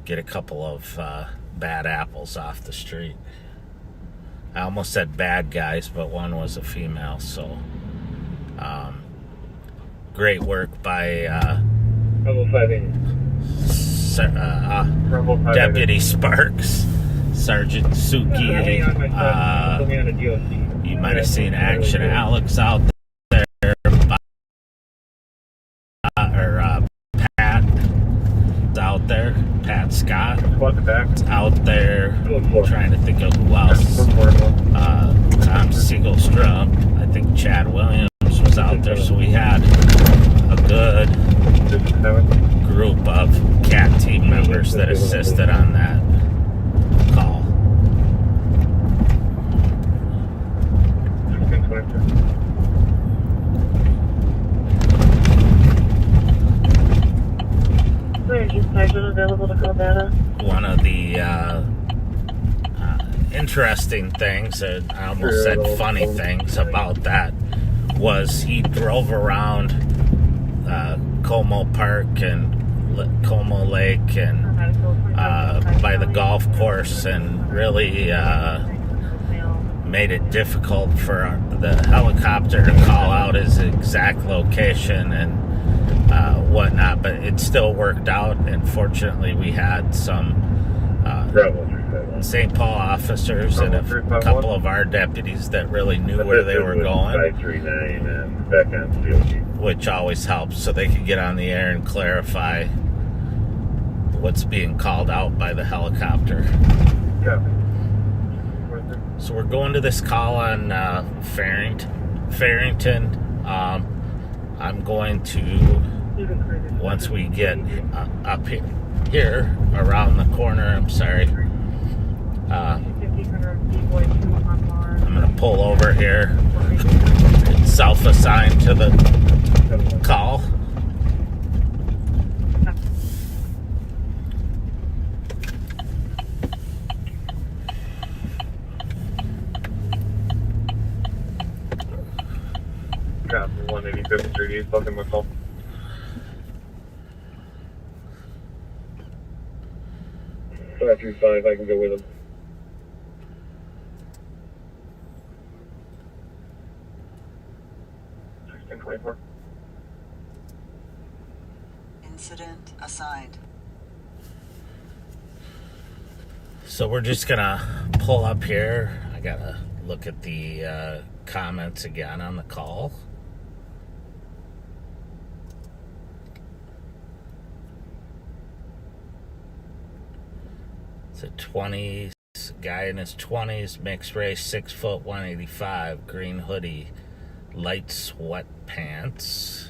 get a couple of bad apples off the street. I almost said bad guys, but one was a female, so great work by Deputy Sparks, Sergeant Suki. You might have seen Action Alex out there, or Pat out there, Pat Scott out there, trying to think of who else. Tom Siegelstrom, I think Chad Williams was out there, so we had a good group of CAT team members that assisted on that call. Available to call data. One of the interesting things, I almost said funny things about that, was he drove around Como Park and Como Lake and by the golf course, and really made it difficult for the helicopter to call out his exact location and whatnot, but it still worked out, and fortunately we had some St. Paul officers and a couple of our deputies that really knew where they were going, which always helps, so they could get on the air and clarify what's being called out by the helicopter. So we're going to this call on Farrington. I'm going to, once we get up here around the corner, I'm going to pull over here, self-assigned to the call. Copy, 185th Street East, fucking my phone. Five 535, I can go with him. Incident assigned. So we're just gonna pull up here. I gotta look at the comments again on the call. It's a 20 Guy in his 20s, mixed race, 6 foot, 185, green hoodie, light sweatpants.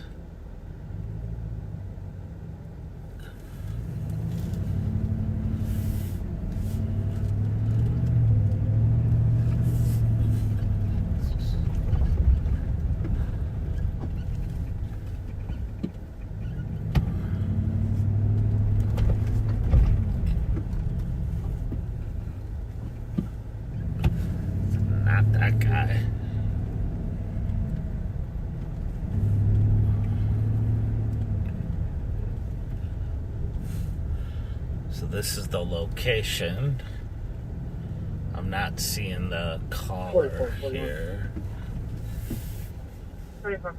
Not that guy. So this is the location. I'm not seeing the caller here. 44.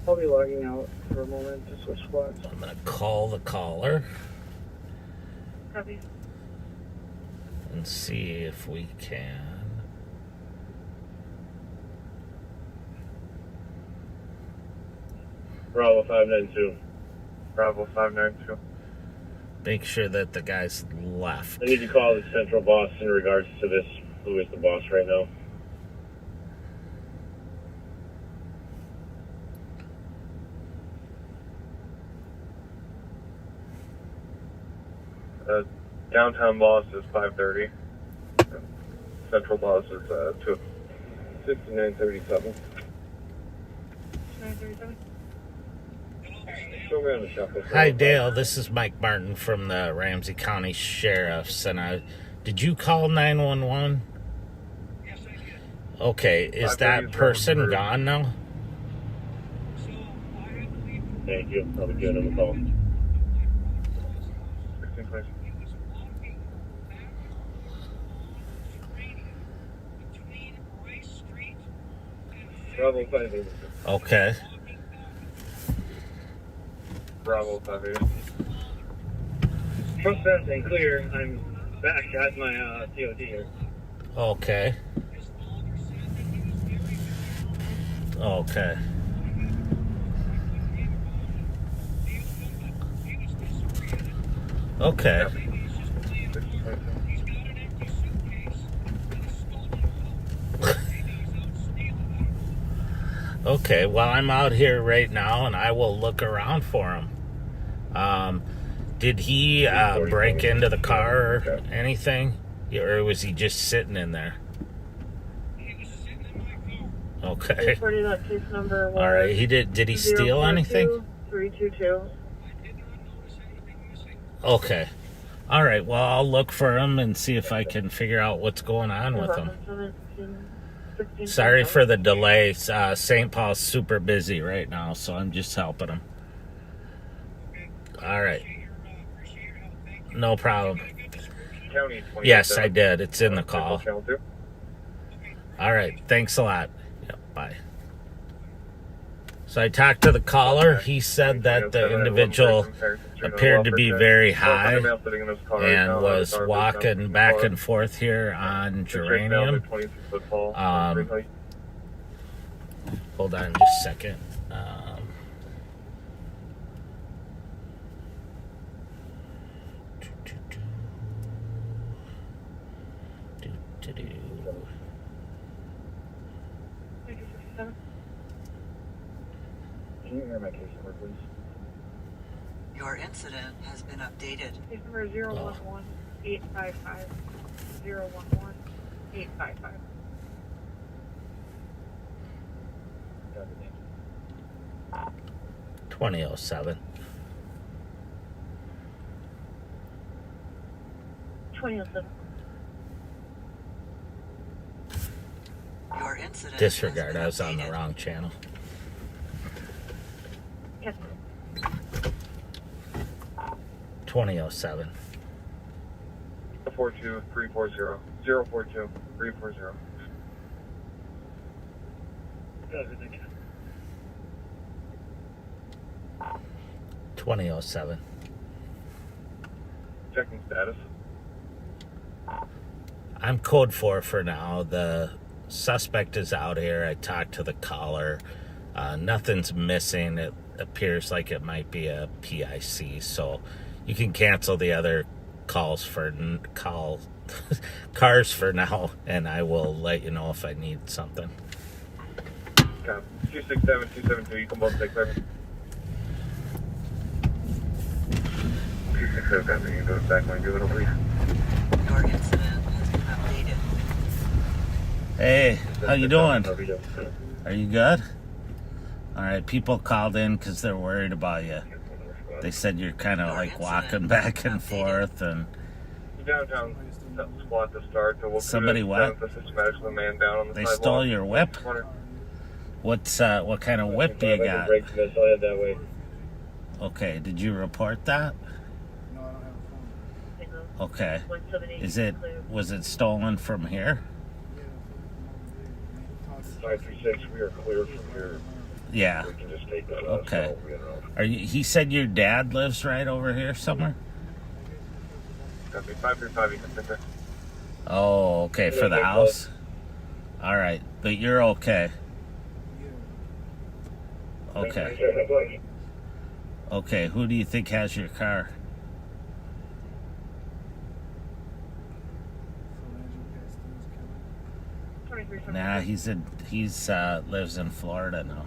I'll be logging out for a moment to switch squads. I'm gonna call the caller Copy. and see if we can. Bravo 592. Bravo 592. Make sure that the guy's left. I need to call the central boss in regards to this. Who is the boss right now? Downtown boss is 530. Central boss is 6937. 937. Show me on the shuffle. Hi, Dale. This is Mike Martin from the Ramsey County Sheriff's. And did you call 911? Yes, I did. Okay, is that person gone now? So I had to leave. Thank you. I'll be giving him a call. My 16 place. He was walking back on Uranium between Rice Street and Bravo 580. Okay. walking back. Bravo 580. Front fence and clear. I'm back at my COD here. Okay. His father said that he was very, very Okay. He was disoriented. Okay. Maybe he's just playing a part. He's got an empty suitcase and a stolen coat. Maybe he's out stealing. Okay. Well, I'm out here right now, and I will look around for him. Did he break into the car or anything? Or was he just sitting in there? He was sitting in my car. Okay. 340, that case number was All right. Did he steal anything? 322. I did not notice anything missing. Okay. All right. Well, I'll look for him and see if I can figure out what's going on with him. 16. Sorry for the delay. St. Paul's super busy right now, so I'm just helping him. All right. Appreciate your help. Thank you. No problem. County 20. Yes, I did. It's in the call. Channel 2. All right. Thanks a lot. Yep. Bye. So I talked to the caller. He said that the individual appeared to be very high and was walking back and forth here on Geranium. Hold on just a second. Can you hear my case number, please? Your incident has been updated. Case number 011 855 011 855. 2007. 2007. Your incident Disregard. I has was been on the updated. wrong channel. Yes. 2007. 042 340. 042 340. 2007. Checking status. I'm code 4 for now. The suspect is out here. I talked to the caller. Nothing's missing. It appears like it might be a PIC. So you can cancel the other cars for now, and I will let you know if I need something. 267, 272, you can both take clear. 267, you can go back when you do it, please. Your incident has been updated. Hey, how you doing? Are you good? All right, people called in because they're worried about you. They said you're kind of like walking back and forth, and Downtown squad to start. So we'll somebody what? The man down on the They sidewalk. stole your whip? What kind of whip do you got? Okay, did you report that? Okay. Was it stolen from here? 536, we are clear from here. Yeah. We can just take that. Okay. He said your dad lives right over here somewhere? Copy, 535, you can take that. Oh, okay, for the house? All right, but you're okay. Okay. Okay, who do you think has your car? Nah, he's lives in Florida now.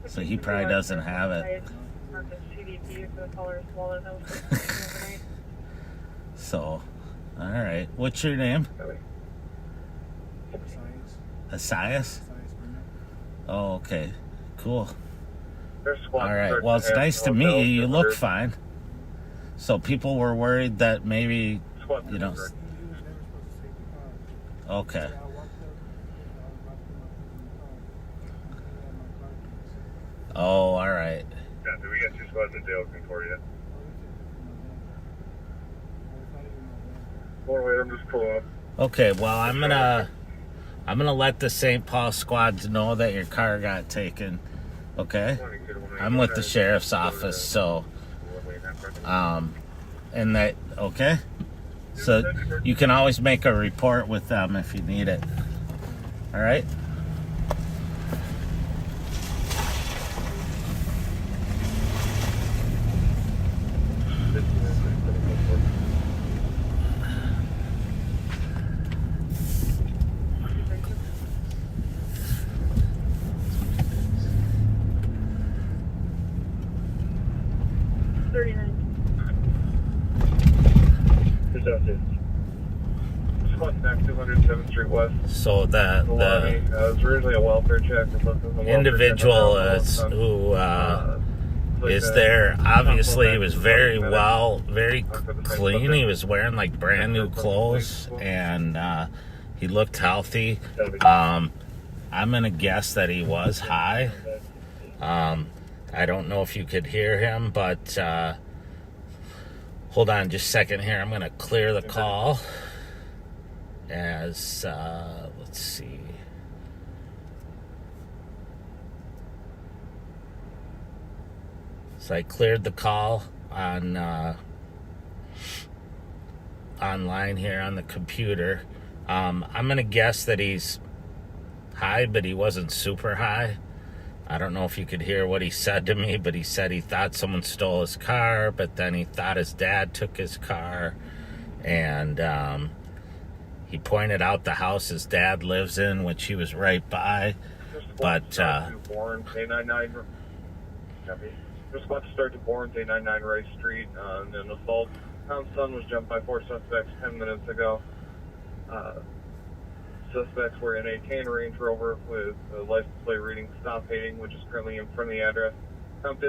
So he probably doesn't have it. So, all right. What's your name? Asias? Oh, okay. Cool. All right. Well, it's nice to meet you. You look fine. So people were worried that maybe, you know. Okay. Oh, all right. Yeah, we got 2 squads in jail looking for you. Wait, I'm just pulling up. Okay, well, I'm gonna let the St. Paul squads know that your car got taken. Okay, I'm with the sheriff's office, so and that okay, so you can always make a report with them if you need it. All right. Squad back 207th Street West. So the it was originally a welfare check. individual who is there obviously was very clean. He was wearing like brand new clothes, and he looked healthy. I'm gonna guess that he was high. I don't know if you could hear him, but hold on just a second here. I'm gonna clear the call as let's see. So I cleared the call on online here on the computer. I'm gonna guess that he's high, but he wasn't super high. I don't know if you could hear what he said to me, but he said he thought someone stole his car, but then he thought his dad took his car, and he pointed out the house his dad lives in, which he was right by. But Just about to start to Bourne, 899 Rice Street. An assault. Tom's son was jumped by 4 suspects 10 minutes ago. Suspects were in a tan Range Rover with a license plate reading "Stop Hating," which is currently in front of the address. Tom's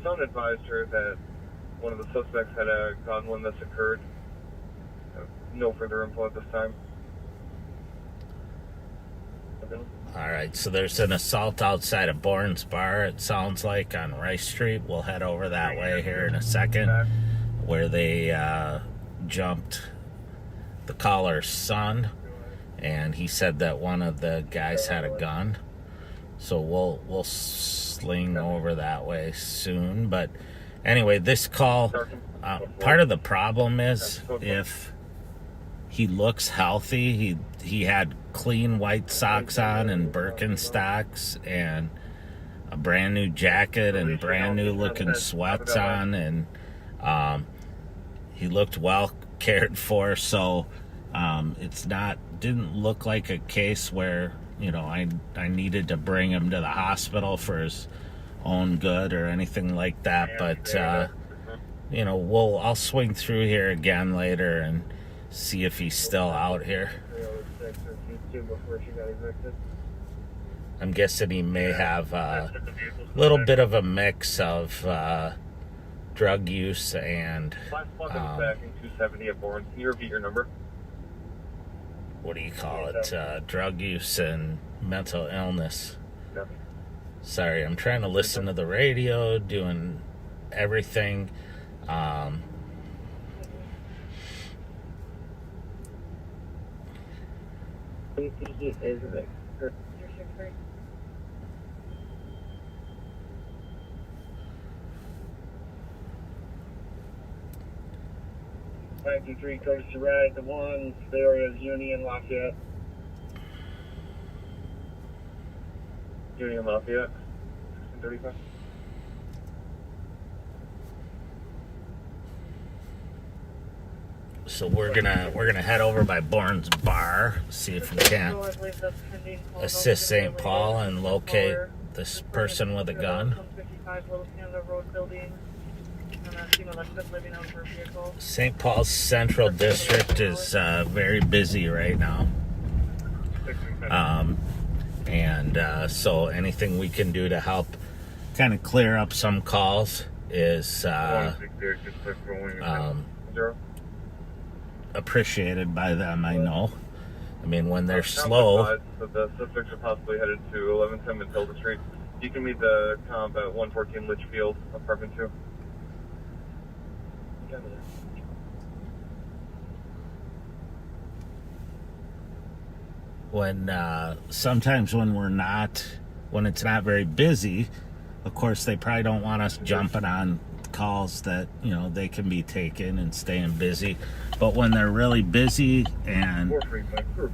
son advised her that one of the suspects had a gun when this occurred. No further info at this time. all right, so there's an assault outside of Bourne's Bar, it sounds like, on Rice Street. We'll head over that way here in a second, where they jumped the caller's son, and he said that one of the guys had a gun. So we'll sling over that way soon. But anyway, this call, part of the problem is if he looks healthy, he had clean white socks on and Birkenstocks, and a brand new jacket and brand new looking sweats on, and he looked well cared for. So didn't look like a case where, you know, I needed to bring him to the hospital for his own good or anything like that. But you know, I'll swing through here again later and see if he's still out here. I'm guessing he may have a little bit of a mix of drug use and back in 270 at Bourne. Can you repeat your number? What do you call it? Drug use and mental illness. Yep. Sorry, I'm trying to listen to the radio, doing everything. Five two three, courtesy ride the one. The area is Union Lafayette. Union Lafayette. 35. So we're gonna head over by Bourne's Bar, see if we can assist St. Paul and locate this person with a gun. St. Paul's Central District is very busy right now. So anything we can do to help kind of clear up some calls is appreciated by them, I know. I mean, when they're slow. The suspects are possibly headed to 1110 Matilda Street. You can meet the comp at 114 Litchfield, apartment 2. When sometimes when it's not very busy, of course they probably don't want us jumping on calls that, you know, they can be taken and staying busy. But when they're really busy and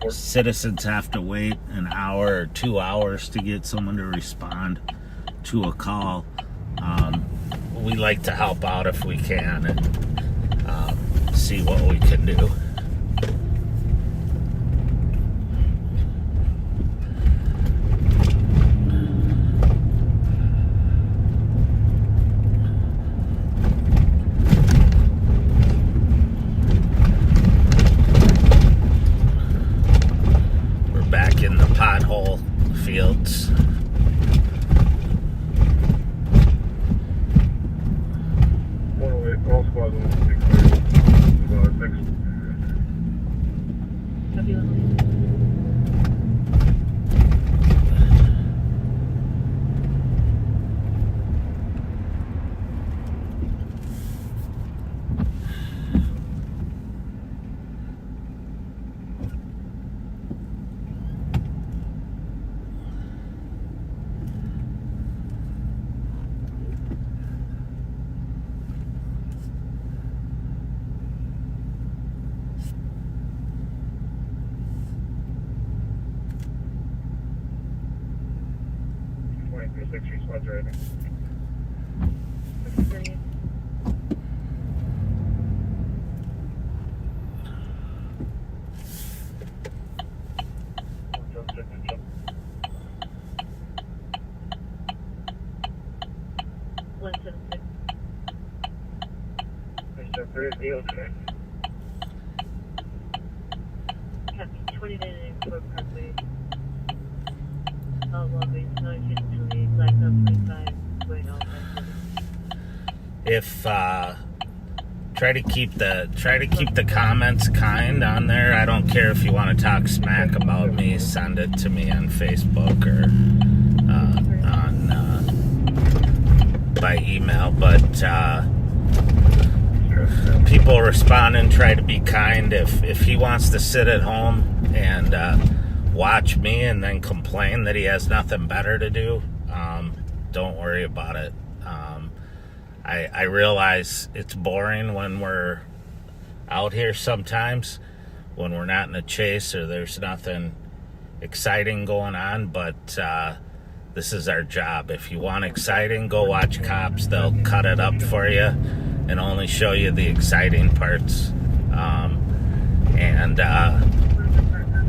citizens have to wait an hour or 2 hours to get someone to respond to a call, we like to help out if we can and see what we can do. Pothole fields. All squads on 6 squads driving. Captain 29 Parkway. Oh, Walgreens, 953, Blacktop 25, going on. If try to keep the comments kind on there. I don't care if you want to talk smack about me, send it to me on Facebook or by email, but people respond and try to be kind. If he wants to sit at home and watch me and then complain that he has nothing better to do, don't worry about it. I realize it's boring when we're out here sometimes, when we're not in a chase or there's nothing exciting going on, but this is our job. If you want exciting, go watch Cops. They'll cut it up for you and only show you the exciting parts. And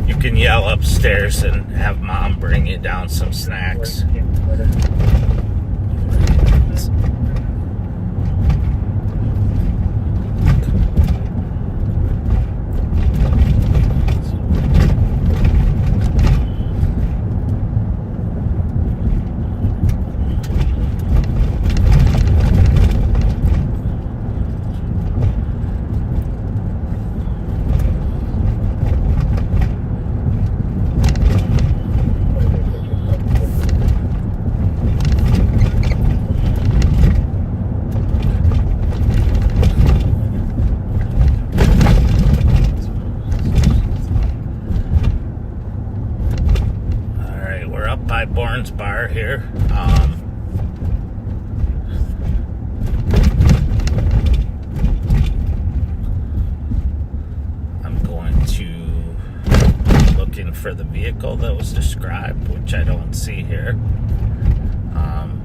you can yell upstairs and have Mom bring you down some snacks. Bar here. I'm going to looking for the vehicle that was described, which I don't see here. I'm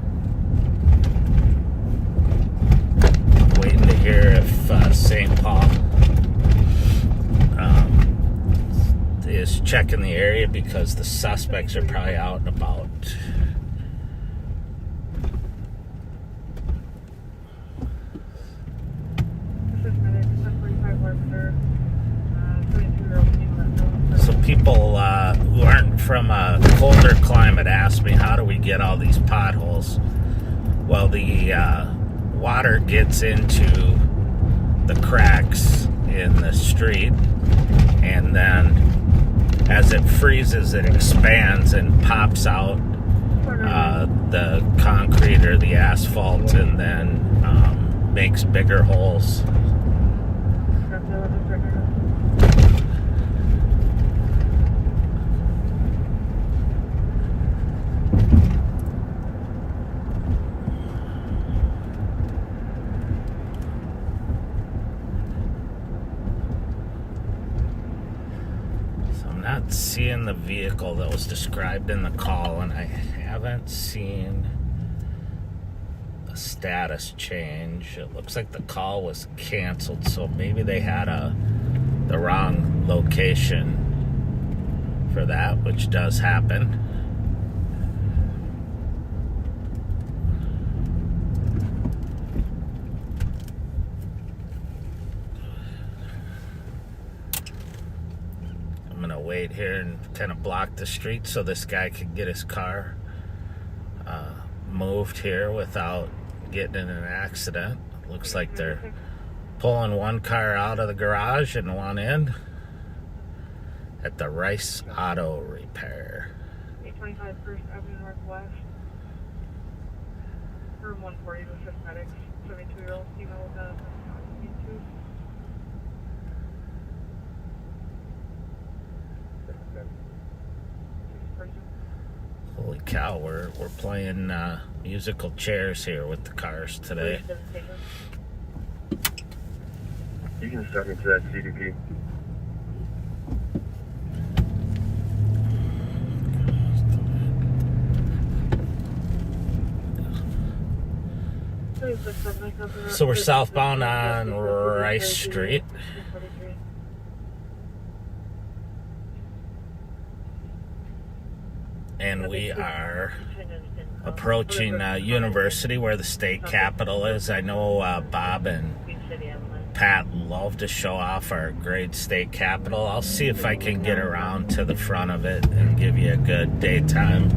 waiting to hear if St. Paul is checking the area because the suspects are probably out and about. So people who aren't from a colder climate ask me, how do we get all these potholes? Well, the water gets into the cracks in the street, and then as it freezes, it expands and pops out the concrete or the asphalt, and then makes bigger holes. Not seeing the vehicle that was described in the call, and I haven't seen a status change. It looks like the call was canceled, so maybe they had the wrong location for that, which does happen. Wait here and kind of block the street so this guy could get his car moved here without getting in an accident. Looks like they're pulling one car out of the garage and one in at the Rice Auto Repair. 825 First Avenue Northwest. Room 140 with Hispanics. 72-year-old female with a tooth. Holy cow, we're playing musical chairs here with the cars today. You can step into that CDP. So we're southbound on Rice Street. And we are approaching University, where the state capitol is. I know Bob and Pat love to show off our great state capitol. I'll see if I can get around to the front of it and give you a good daytime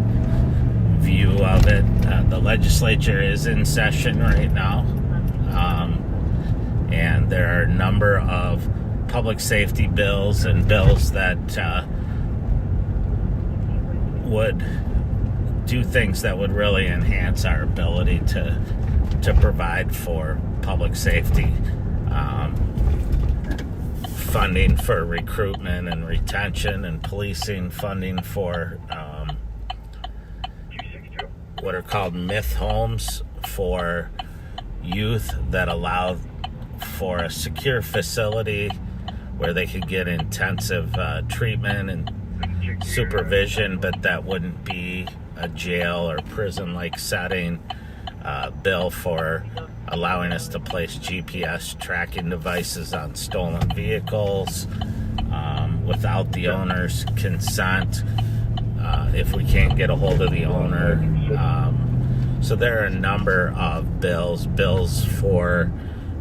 view of it. The legislature is in session right now, and there are a number of public safety bills and bills that would do things that would really enhance our ability to provide for public safety. Funding for recruitment and retention, and policing, funding for what are called myth homes for youth that allow for a secure facility where they could get intensive treatment and supervision, but that wouldn't be a jail or prison-like setting, bill for allowing us to place GPS tracking devices on stolen vehicles without the owner's consent, if we can't get a hold of the owner. So there are a number of bills for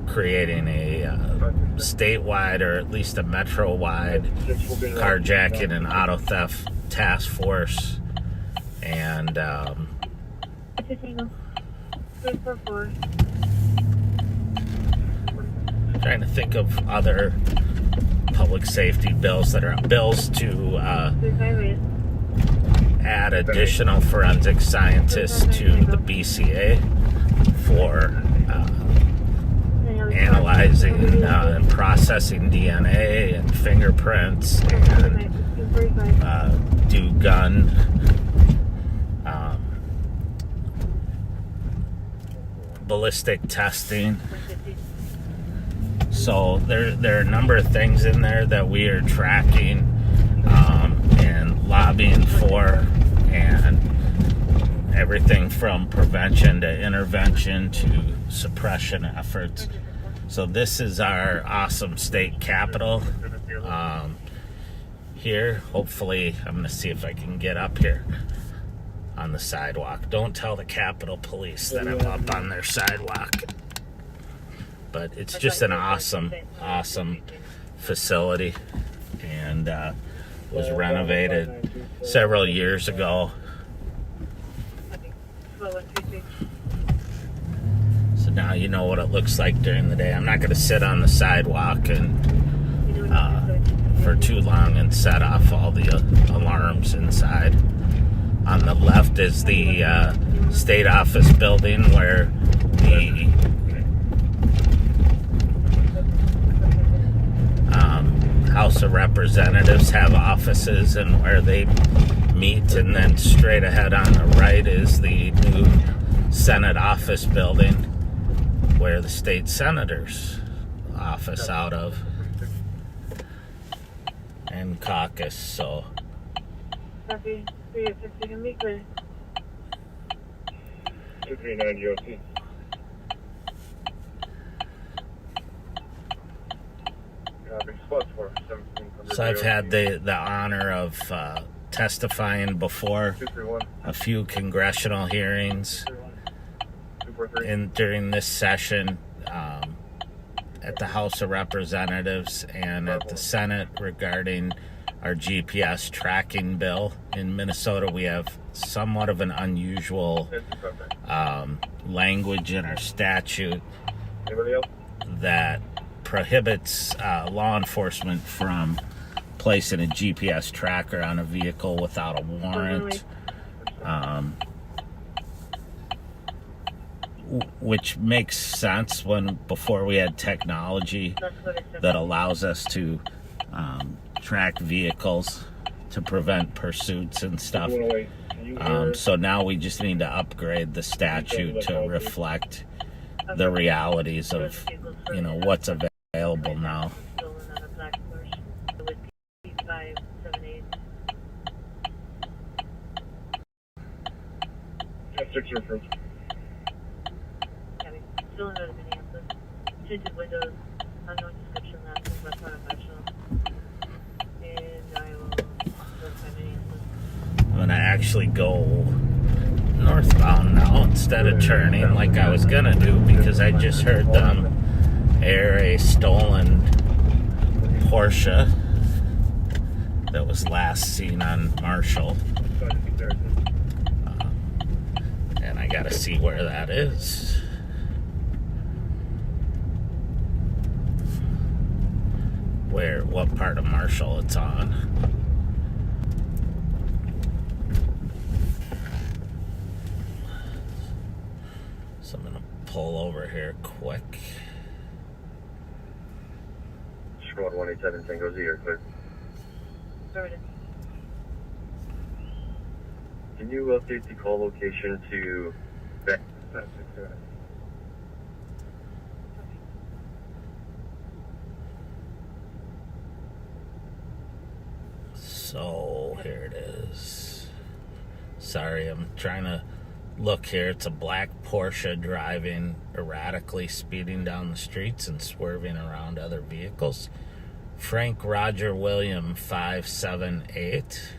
creating a statewide or at least a metro-wide carjacking and auto theft task force. And trying to think of other public safety bills that are bills to add additional forensic scientists to the BCA for analyzing and processing DNA and fingerprints and do gun ballistic testing. So there are a number of things in there that we are tracking and lobbying for, and everything from prevention to intervention to suppression efforts. So this is our awesome state capitol here. Hopefully, I'm going to see if I can get up here on the sidewalk. Don't tell the Capitol Police that I'm up on their sidewalk. But it's just an awesome facility, and was renovated several years ago. So now you know what it looks like during the day. I'm not going to sit on the sidewalk and for too long and set off all the alarms inside. On the left is the state office building where the House of Representatives have offices and where they meet, and then straight ahead on the right is the new Senate office building where the state senators office out of and caucus. So Copy. 350 can be clear. 239 DOT. So I've had the honor of testifying before a few congressional hearings during this session at the House of Representatives and at the Senate regarding our GPS tracking bill. In Minnesota, we have somewhat of an unusual language in our statute that prohibits law enforcement from placing a GPS tracker on a vehicle without a warrant, which makes sense before we had technology that allows us to track vehicles to prevent pursuits and stuff. So now we just need to upgrade the statute to reflect the realities of, what's available now. Still in Minneapolis. Tinted windows, unknown description, last name, left on professional. And I will notify Minneapolis. I'm gonna actually go northbound now instead of turning like I was gonna do, because I just heard them air a stolen Porsche that was last seen on Marshall, and I gotta see where that is. What part of Marshall it's on. So I'm gonna pull over here quick. Squad 187 Tango Z, you're clear. Can you update the call location to back? So here it is. Sorry, I'm trying to look here. It's a black Porsche driving erratically, speeding down the streets and swerving around other vehicles. Frank Roger William 578.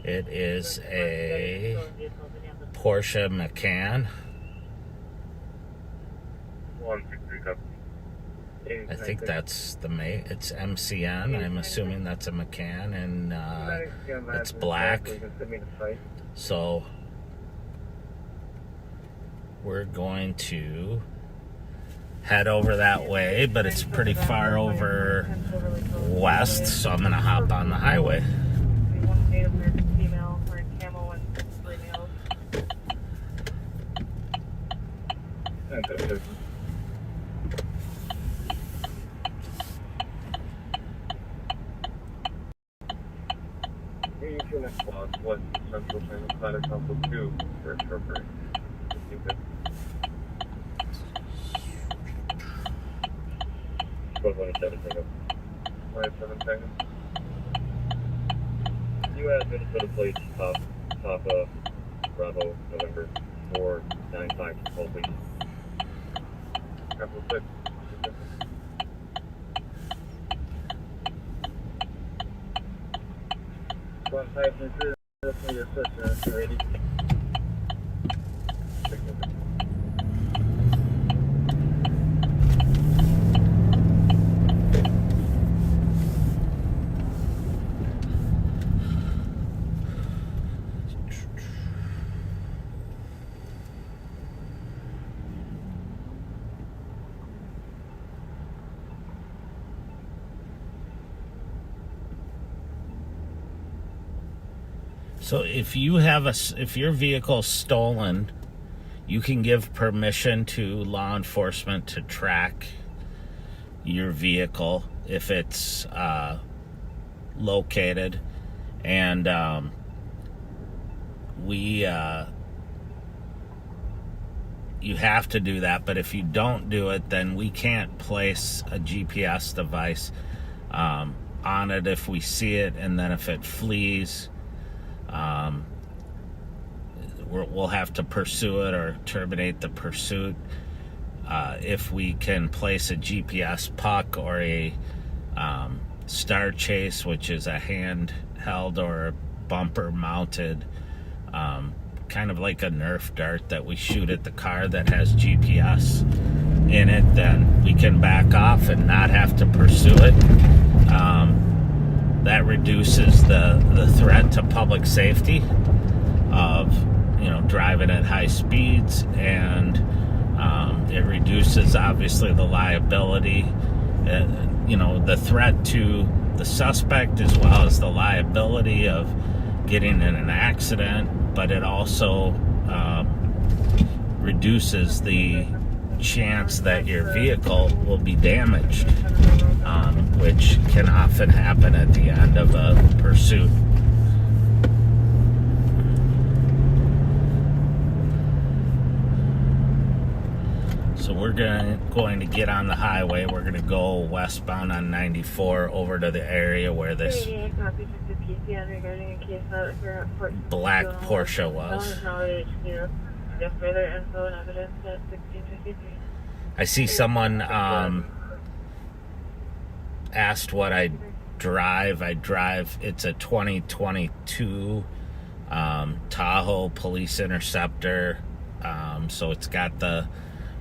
It is a Porsche Macan. I think that's the mate. It's MCN. I'm assuming that's a Macan, and it's black. So we're going to head over that way, but it's pretty far over west, so I'm going to hop on the highway. West Central Channel Planet Council 2 for interpreting. 27 seconds. 27 seconds. U.S. Minnesota plates, Papa, Bravo, November 495, call please. Capital 6. One five three, that's me, your sister, ready. So if your vehicle's stolen, you can give permission to law enforcement to track your vehicle if it's located, and you have to do that. But if you don't do it, then we can't place a GPS device on it if we see it, and then if it flees, we'll have to pursue it or terminate the pursuit. If we can place a GPS puck or a star chase, which is a handheld or a bumper mounted, kind of like a Nerf dart that we shoot at the car that has GPS in it, then we can back off and not have to pursue it. That reduces the threat to public safety of driving at high speeds, and it reduces obviously the liability, the threat to the suspect as well as the liability of getting in an accident, but it also reduces the chance that your vehicle will be damaged, which can often happen at the end of a pursuit. So we're going to get on the highway. We're going to go westbound on 94 over to the area where this black Porsche was. I see someone asked what I drive. It's a 2022 Tahoe Police Interceptor. So it's got the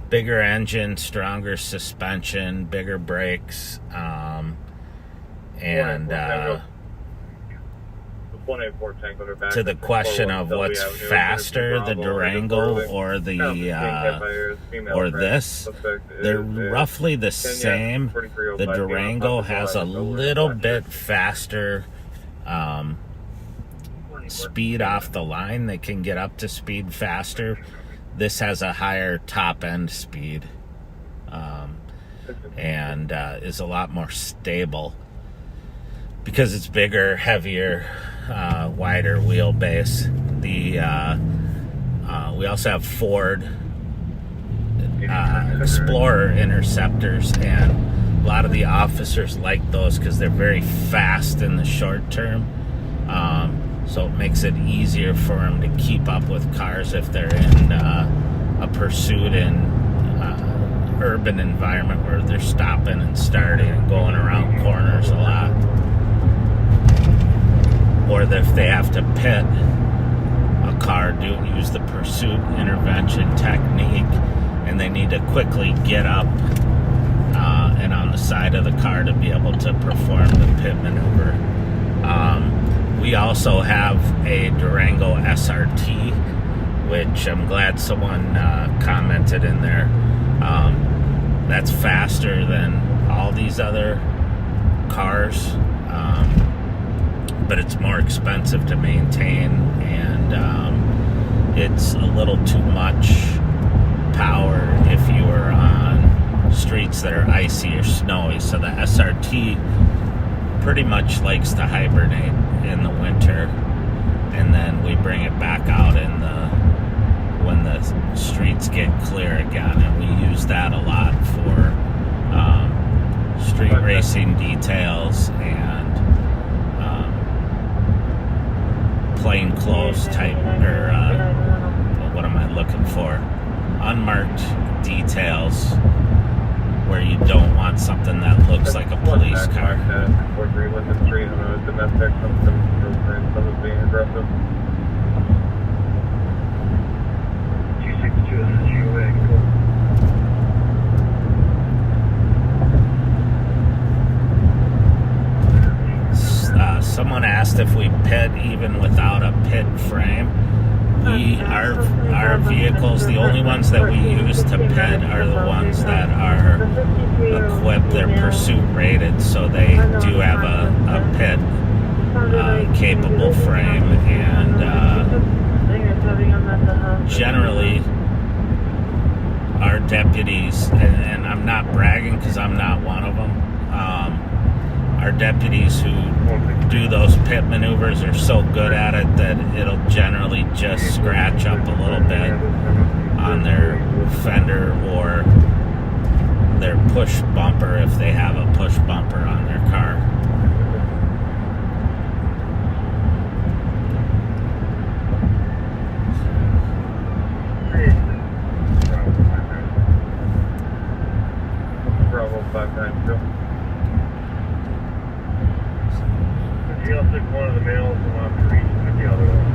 bigger engine, stronger suspension, bigger brakes, and to the question of what's faster, the Durango or this, they're roughly the same. The Durango has a little bit faster speed off the line. They can get up to speed faster. This has a higher top end speed, and is a lot more stable because it's bigger, heavier, wider wheelbase. We also have Ford Explorer Interceptors, and a lot of the officers like those because they're very fast in the short term. so it makes it easier for them to keep up with cars if they're in a pursuit in urban environment where they're stopping and starting and going around corners a lot, or if they have to pit a car, use the pursuit intervention technique, and they need to quickly get up and on the side of the car to be able to perform the pit maneuver. We also have a Durango SRT, which I'm glad someone commented in there. That's faster than all these other cars, but it's more expensive to maintain, and it's a little too much power if you are on streets that are icy or snowy. So the SRT pretty much likes to hibernate in the winter, and then we bring it back out when the streets get clear again, and we use that a lot for street racing details and plain clothes type, or what am I looking for? Unmarked details where you don't want something that looks like a police car. Domestic, someone's being aggressive. 262 is the GOA. Someone asked if we pit even without a pit frame. Our vehicles, the only ones that we use to pit are the ones that are equipped, they're pursuit rated, so they do have a pit capable frame, and generally our deputies, and I'm not bragging because I'm not one of them, our deputies who do those pit maneuvers are so good at it that it'll generally just scratch up a little bit on their fender or their push bumper if they have a push bumper on their car. Bravo 592. I'll take one of the males and I'll have to reach the other one.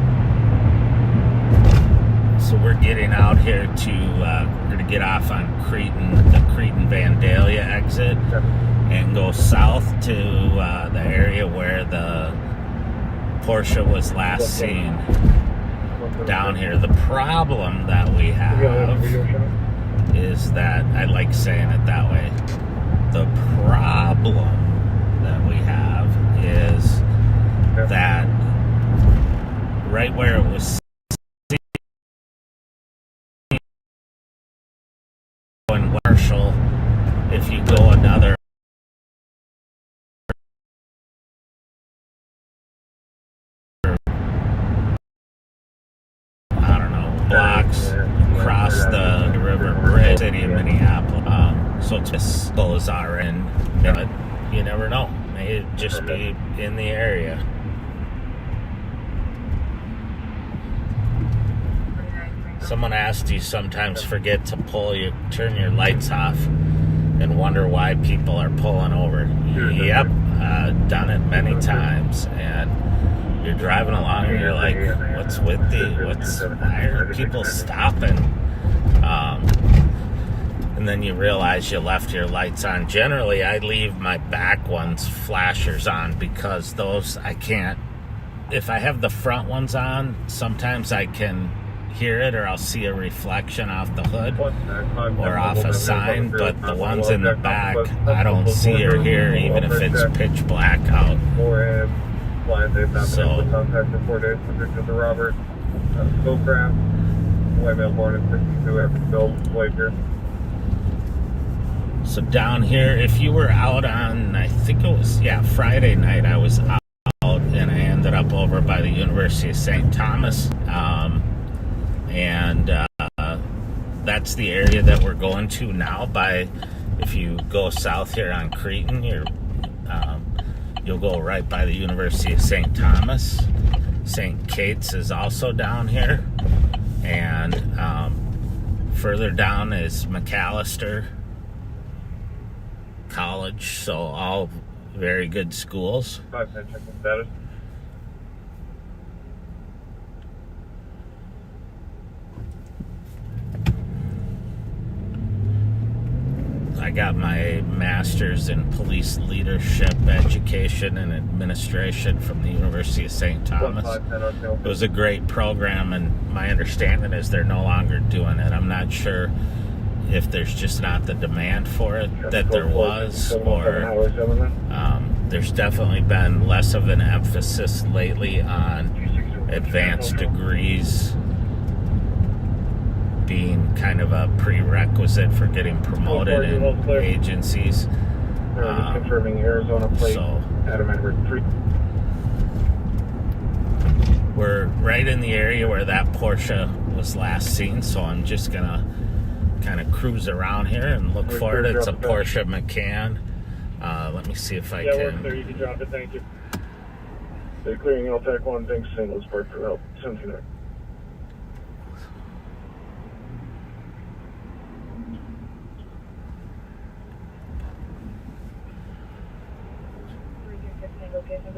So we're getting out here we're going to get off on the Cretan Vandalia exit, and go south to the area where the Porsche was last seen down here. The problem that we have is that, I like saying it that way, the problem that we have is that right where it was in Marshall, if you go another blocks across the river bridge, city of Minneapolis, so it's as slow as our end, but you never know, may just be in the area. Someone asked, do you sometimes forget to turn your lights off and wonder why people are pulling over? Yep, done it many times, and you're driving along and you're like, why are people stopping? And then you realize you left your lights on. Generally, I leave my back ones flashers on because those I can't, if I have the front ones on, sometimes I can hear it, or I'll see a reflection off the hood or off a sign, but the ones in the back I don't see or hear, even if it's pitch black out. So contacted 4 days subject to the Robert Schoolcraft, white male born in 62, average build, white here. So down here, if you were out on, I think it was, Friday night, I was out and I ended up over by the University of St. Thomas. And that's the area that we're going to now. If you go south here on Cretan, you'll go right by the University of St. Thomas. St. Kate's is also down here. And further down is McAllister College. So all very good schools. 510, check the status. I got my master's in police leadership, education, and administration from the University of St. Thomas. 510, It was a great program, and my understanding is they're no longer doing it. I'm not sure if there's just not the demand for it that there was, or there's definitely been less of an emphasis lately on advanced degrees being kind of a prerequisite for getting promoted in agencies. Confirming Arizona plate. So Adam Edward 3. we're right in the area where that Porsche was last seen, so I'm just gonna kind of cruise around here and look for it. It's a Porsche Macan. Let me see if I works there. can. You can drop it. Thank you. They're clearing LTAC 1. Thanks, St. Louis Park for help. 79.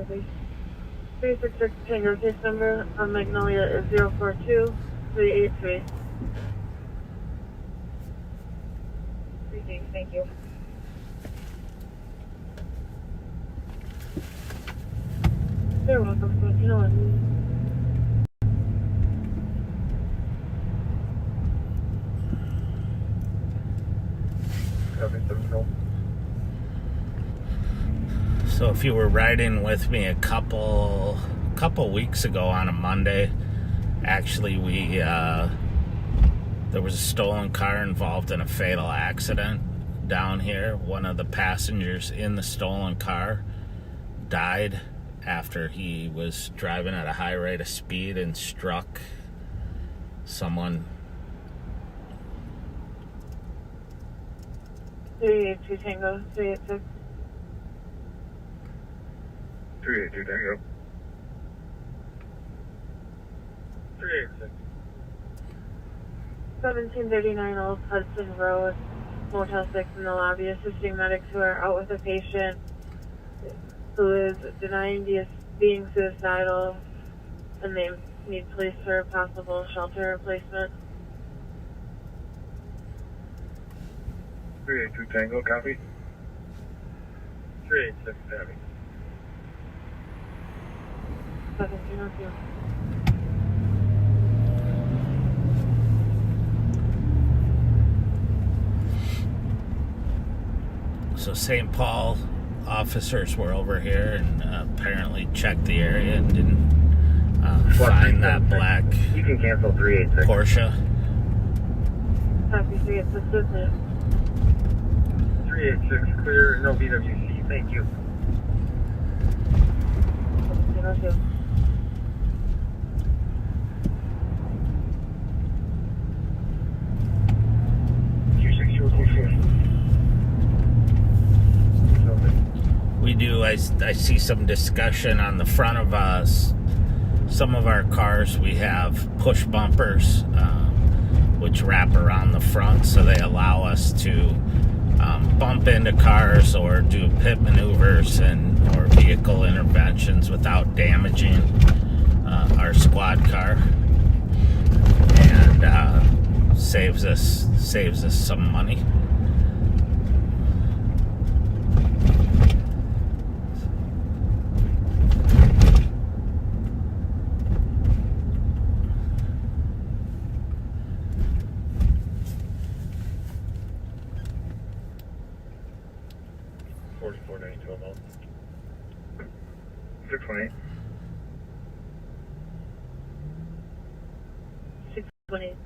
Please. 366 Tango case number on Magnolia is 042383. Thank you. You're welcome. So, you know what? Copy, 7 So if you were riding with me a couple weeks ago on a Monday, actually there was a stolen car involved in a fatal accident down here. One of the passengers in the stolen car died after he was driving at a high rate of speed and struck someone. 382 Tango, 386. 382, Tango. 386. 1739 Old Hudson Road, Motel 6 in the lobby, assisting medics who are out with a patient who is denying being suicidal, and they need police for possible shelter replacement. 382, Tango, copy. 386, copy. 1702. So St. Paul officers were over here and apparently checked the area and didn't find that black You can cancel 386. Porsche. Copy, 386 business. 386, clear, no BWC, thank you. 1702. We do, I see some discussion on the front of us. Some of our cars, we have push bumpers, which wrap around the front, so they allow us to bump into cars or do pit maneuvers or vehicle interventions without damaging our squad car, and saves us some money. $44.92 618. 628.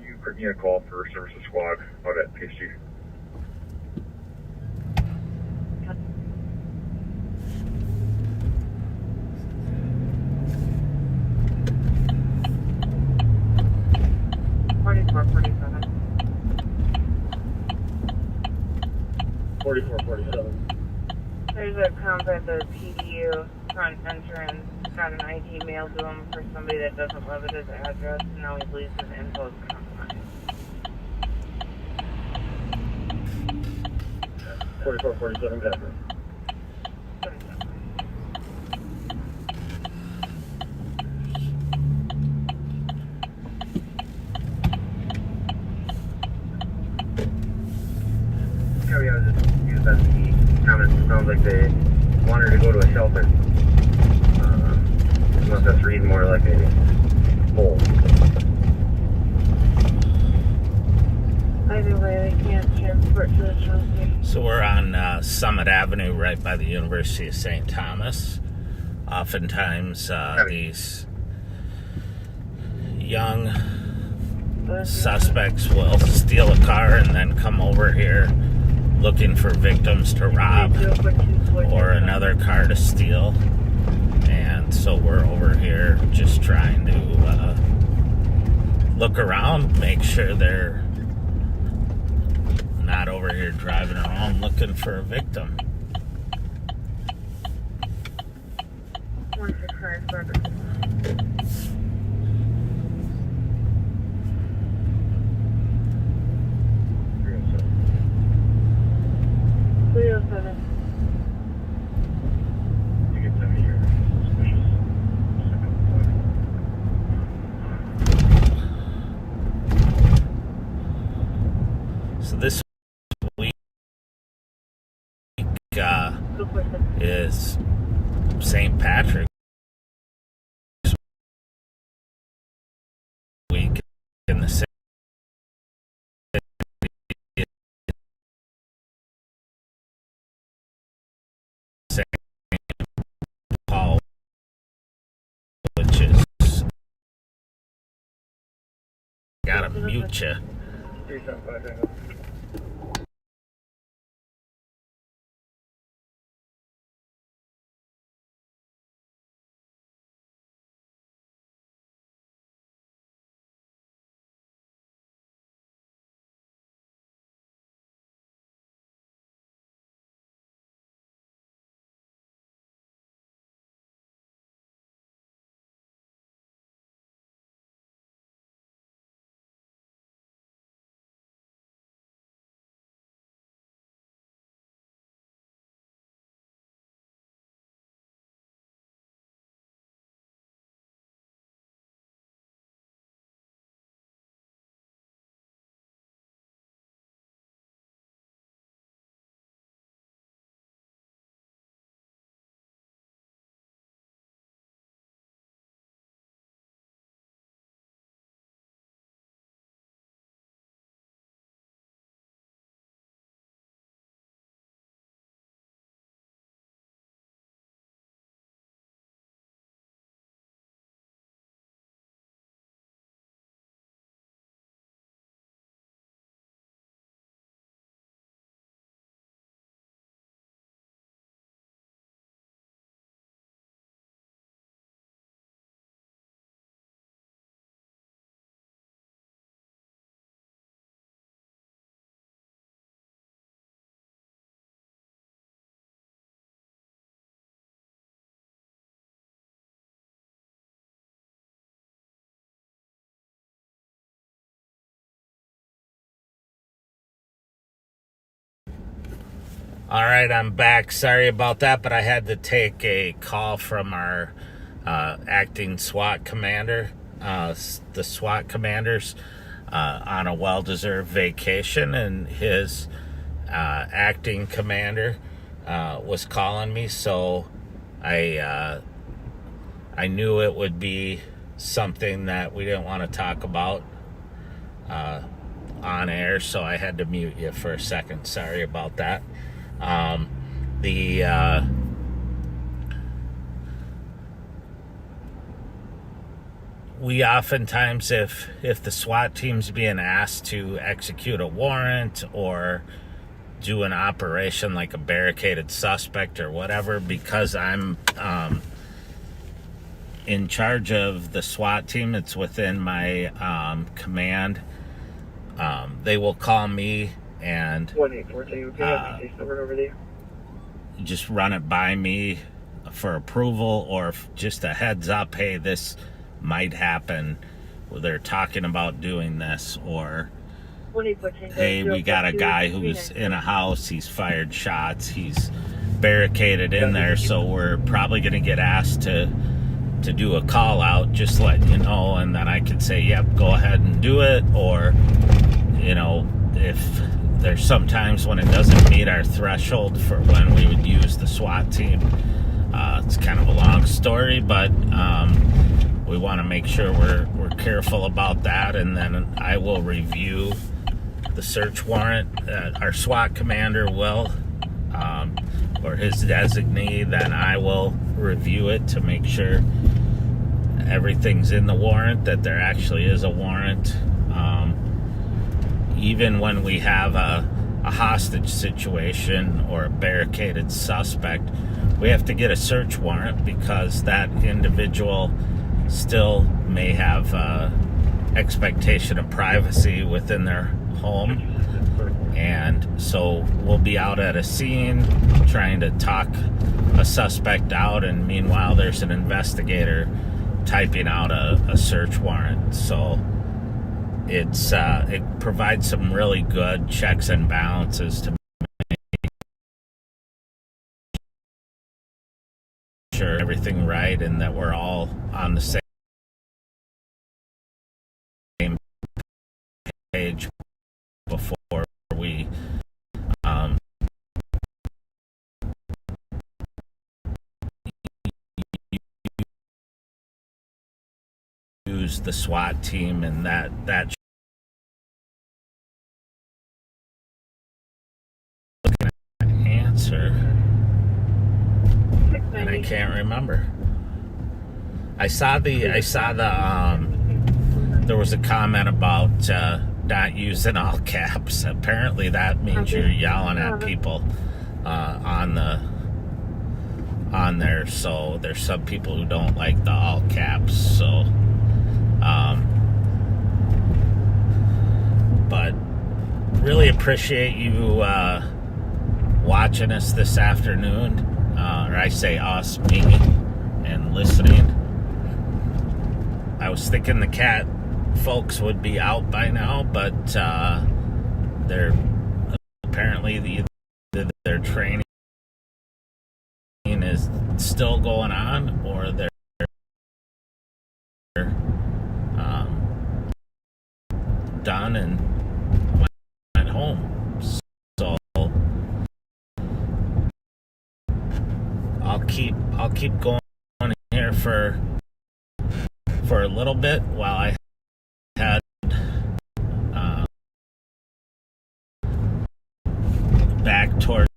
You put me a call for services squad out at PSG. $44.47. There's a comp at the PDU front entrance, got an ID mailed to him for somebody that doesn't live at his address, and now he believes his info is compromised. 4447 Pepper. Carry out just use that the comment. Sounds like they wanted to go to a shelter. Unless that's reading more like a hole. Either way, they can't transport to the shelter. So we're on Summit Avenue right by the University of St. Thomas. Oftentimes these young suspects will steal a car and then come over here looking for victims to rob or another car to steal. And so we're over here just trying to look around, make sure they're not over here driving around looking for a victim. One for car, forever. 307. You get some of your suspicious second point. So this week is St. Patrick's week in the city. St. Paul, which is gotta mute you. 375. All right, I'm back. Sorry about that, but I had to take a call from our acting SWAT commander. The SWAT commander's on a well-deserved vacation, and his acting commander was calling me, so I knew it would be something that we didn't want to talk about on air, so I had to mute you for a second. Sorry about that. We oftentimes, if the SWAT team's being asked to execute a warrant or do an operation like a barricaded suspect or whatever, because I'm in charge of the SWAT team, it's within my command, they will call me and 184, okay, number over there. just run it by me for approval, or just a heads up, hey, this might happen. They're talking about doing this, or hey, we got a guy who's in a house, he's fired shots, he's barricaded in there, so we're probably going to get asked to do a call out, just let you know, and then I can say, yep, go ahead and do it. Or, you know, if there's sometimes when it doesn't meet our threshold for when we would use the SWAT team. It's kind of a long story, but we want to make sure we're careful about that, and then I will review the search warrant. Our SWAT commander will, or his designee, then I will review it to make sure everything's in the warrant, that there actually is a warrant. Even when we have a hostage situation or a barricaded suspect, we have to get a search warrant because that individual still may have expectation of privacy within their home. And so we'll be out at a scene trying to talk a suspect out, and meanwhile there's an investigator typing out a search warrant. So it provides some really good checks and balances to make sure everything right, and that we're all on the same page before we use the SWAT team, and that answer, and I can't remember. I saw the there was a comment about not using all caps. Apparently that means you're yelling at people on there, so there's some people who don't like the all caps, so but really appreciate you watching us this afternoon, or I say us, me, and listening. I was thinking the cat folks would be out by now, but they're apparently their training is still going on, or they're done and went home. So I'll keep going here for a little bit while I head back towards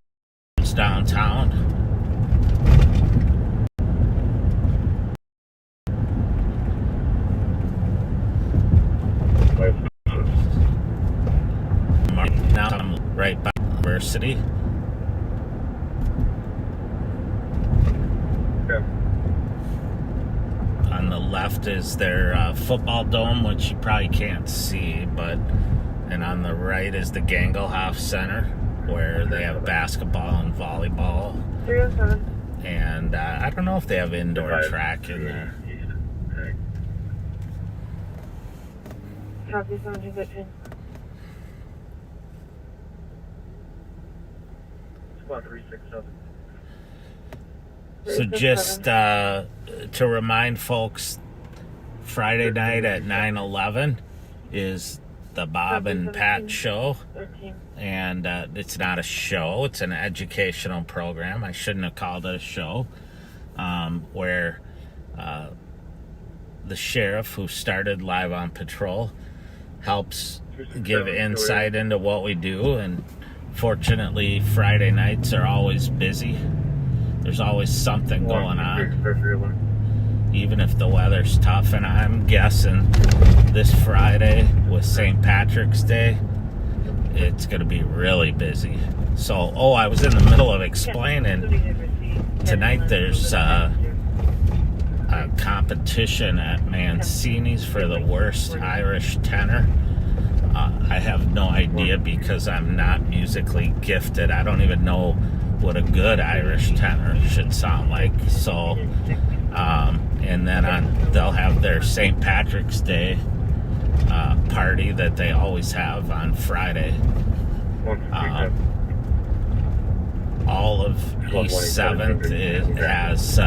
downtown. Now I'm right by the university. Okay. On the left is their football dome, which you probably can't see, and on the right is the Gangelhoff Center, where they have basketball and volleyball. 307. And I don't know if they have indoor track in there. Copy 1713. Squad 367. So just to remind folks, Friday night at 9/11 is the Bob and Pat show. 13. And it's not a show, it's an educational program. I shouldn't have called it a show, where the sheriff who started Live on Patrol helps give insight into what we do. And fortunately, Friday nights are always busy. There's always something going on, even if the weather's tough. And I'm guessing this Friday with St. Patrick's Day, it's going to be really busy. So, I was in the middle of explaining, tonight there's a competition at Mancini's for the worst Irish tenor. I have no idea because I'm not musically gifted. I don't even know what a good Irish tenor should sound like. So, and then they'll have their St. Patrick's Day party that they always have on Friday. All of East 7th has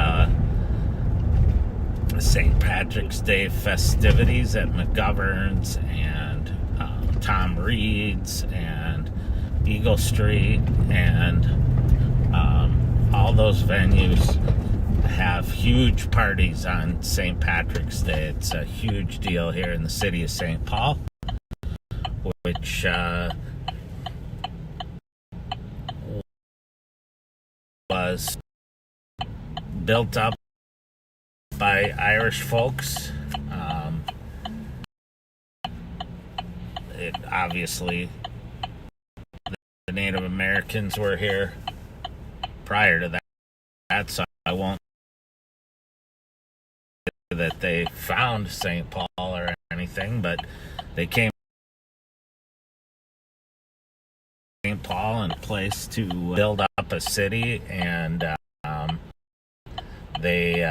St. Patrick's Day festivities at McGovern's and Tom Reed's and Eagle Street, and all those venues have huge parties on St. Patrick's Day. It's a huge deal here in the city of St. Paul, which was built up by Irish folks. It obviously, the Native Americans were here prior to that, so I won't say that they found St. Paul or anything, but they came to St. Paul and a place to build up a city, and they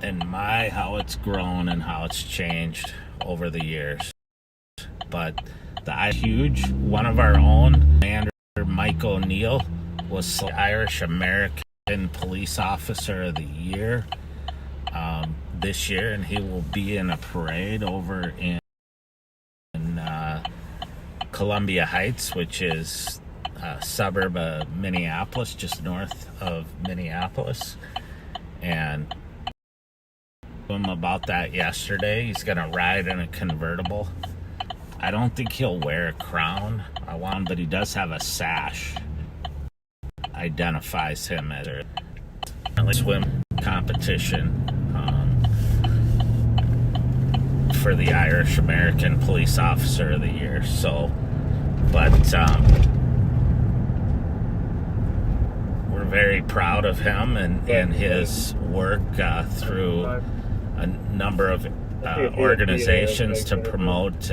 and how it's grown and how it's changed over the years. But the huge, one of our own, Commander Mike O'Neill, was Irish American Police Officer of the Year this year, and he will be in a parade over in Columbia Heights, which is a suburb of Minneapolis, just north of Minneapolis. And him about that yesterday. He's gonna ride in a convertible. I don't think he'll wear a crown. But he does have a sash. Identifies him as a swim competition for the Irish American Police Officer of the Year. So, but we're very proud of him and his work through a number of organizations to promote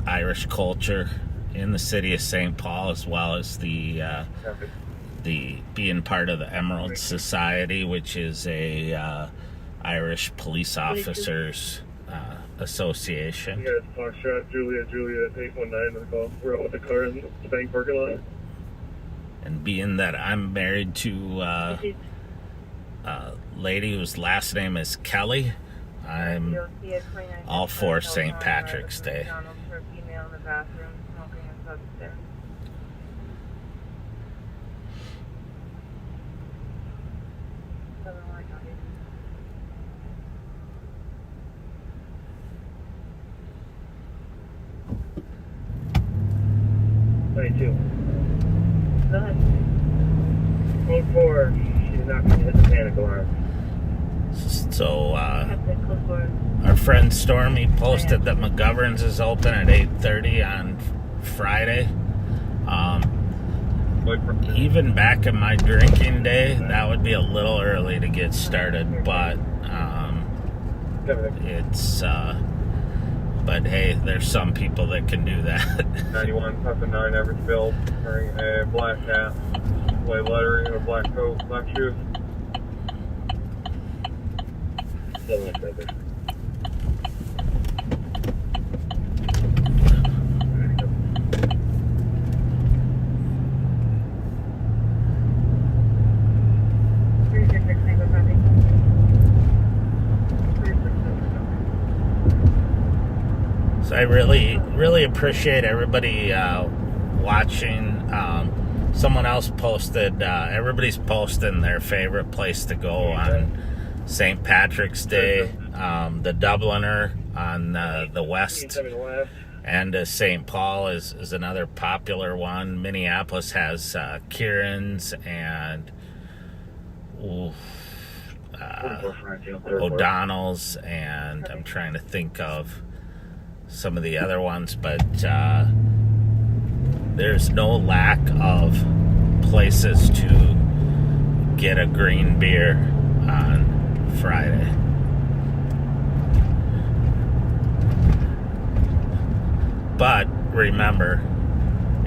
Irish culture in the city of St. Paul, as well as the being part of the Emerald Society, which is a Irish police officers association. You guys, Foxtrot, Juliet 819 on the call. We're out with the car in the bank parking lot. And being that I'm married to a lady whose last name is Kelly, I'm all for St. Patrick's Day. Go ahead. Code 4, she's not going to hit the panic alarm. So, our friend Stormy posted that McGovern's is open at 8:30 on Friday. Even back in my drinking day, that would be a little early to get started, but it's but hey, there's some people that can do that. 91, Puffin 9, average build, wearing a black hat, white lettering, and a black coat, black shoes. So I really appreciate everybody watching. Someone else posted, everybody's posting their favorite place to go on St. Patrick's Day. The Dubliner on the west end of St. Paul is another popular one. Minneapolis has Kieran's and O'Donnell's, and I'm trying to think of some of the other ones, but there's no lack of places to get a green beer on Friday. But remember,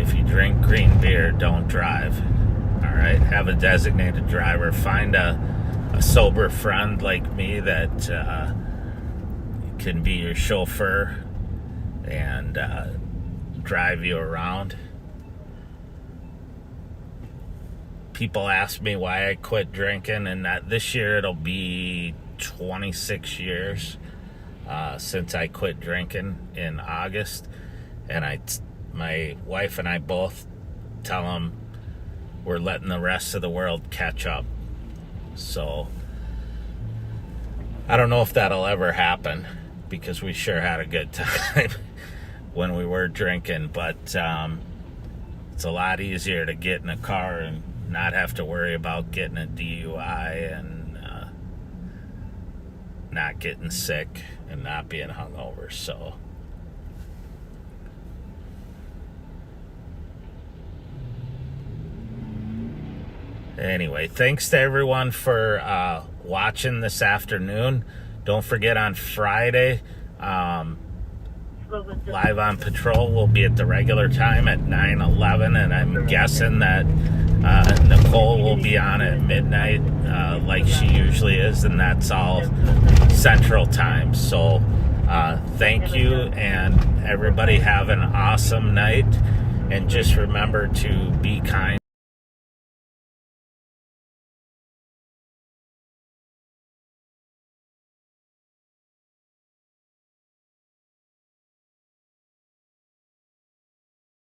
if you drink green beer, don't drive. All right, have a designated driver. Find a sober friend like me that can be your chauffeur and drive you around. People ask me why I quit drinking, and that this year it'll be 26 years since I quit drinking in August. And my wife and I both tell them we're letting the rest of the world catch up. So I don't know if that'll ever happen, because we sure had a good time when we were drinking. But it's a lot easier to get in a car and not have to worry about getting a DUI and not getting sick and not being hungover. So anyway, thanks to everyone for watching this afternoon. Don't forget, on Friday, Live on Patrol will be at the regular time at 9/11, and I'm guessing that Nicole will be on at midnight like she usually is, and that's all Central Time. So thank you, and everybody have an awesome night, and just remember to be kind.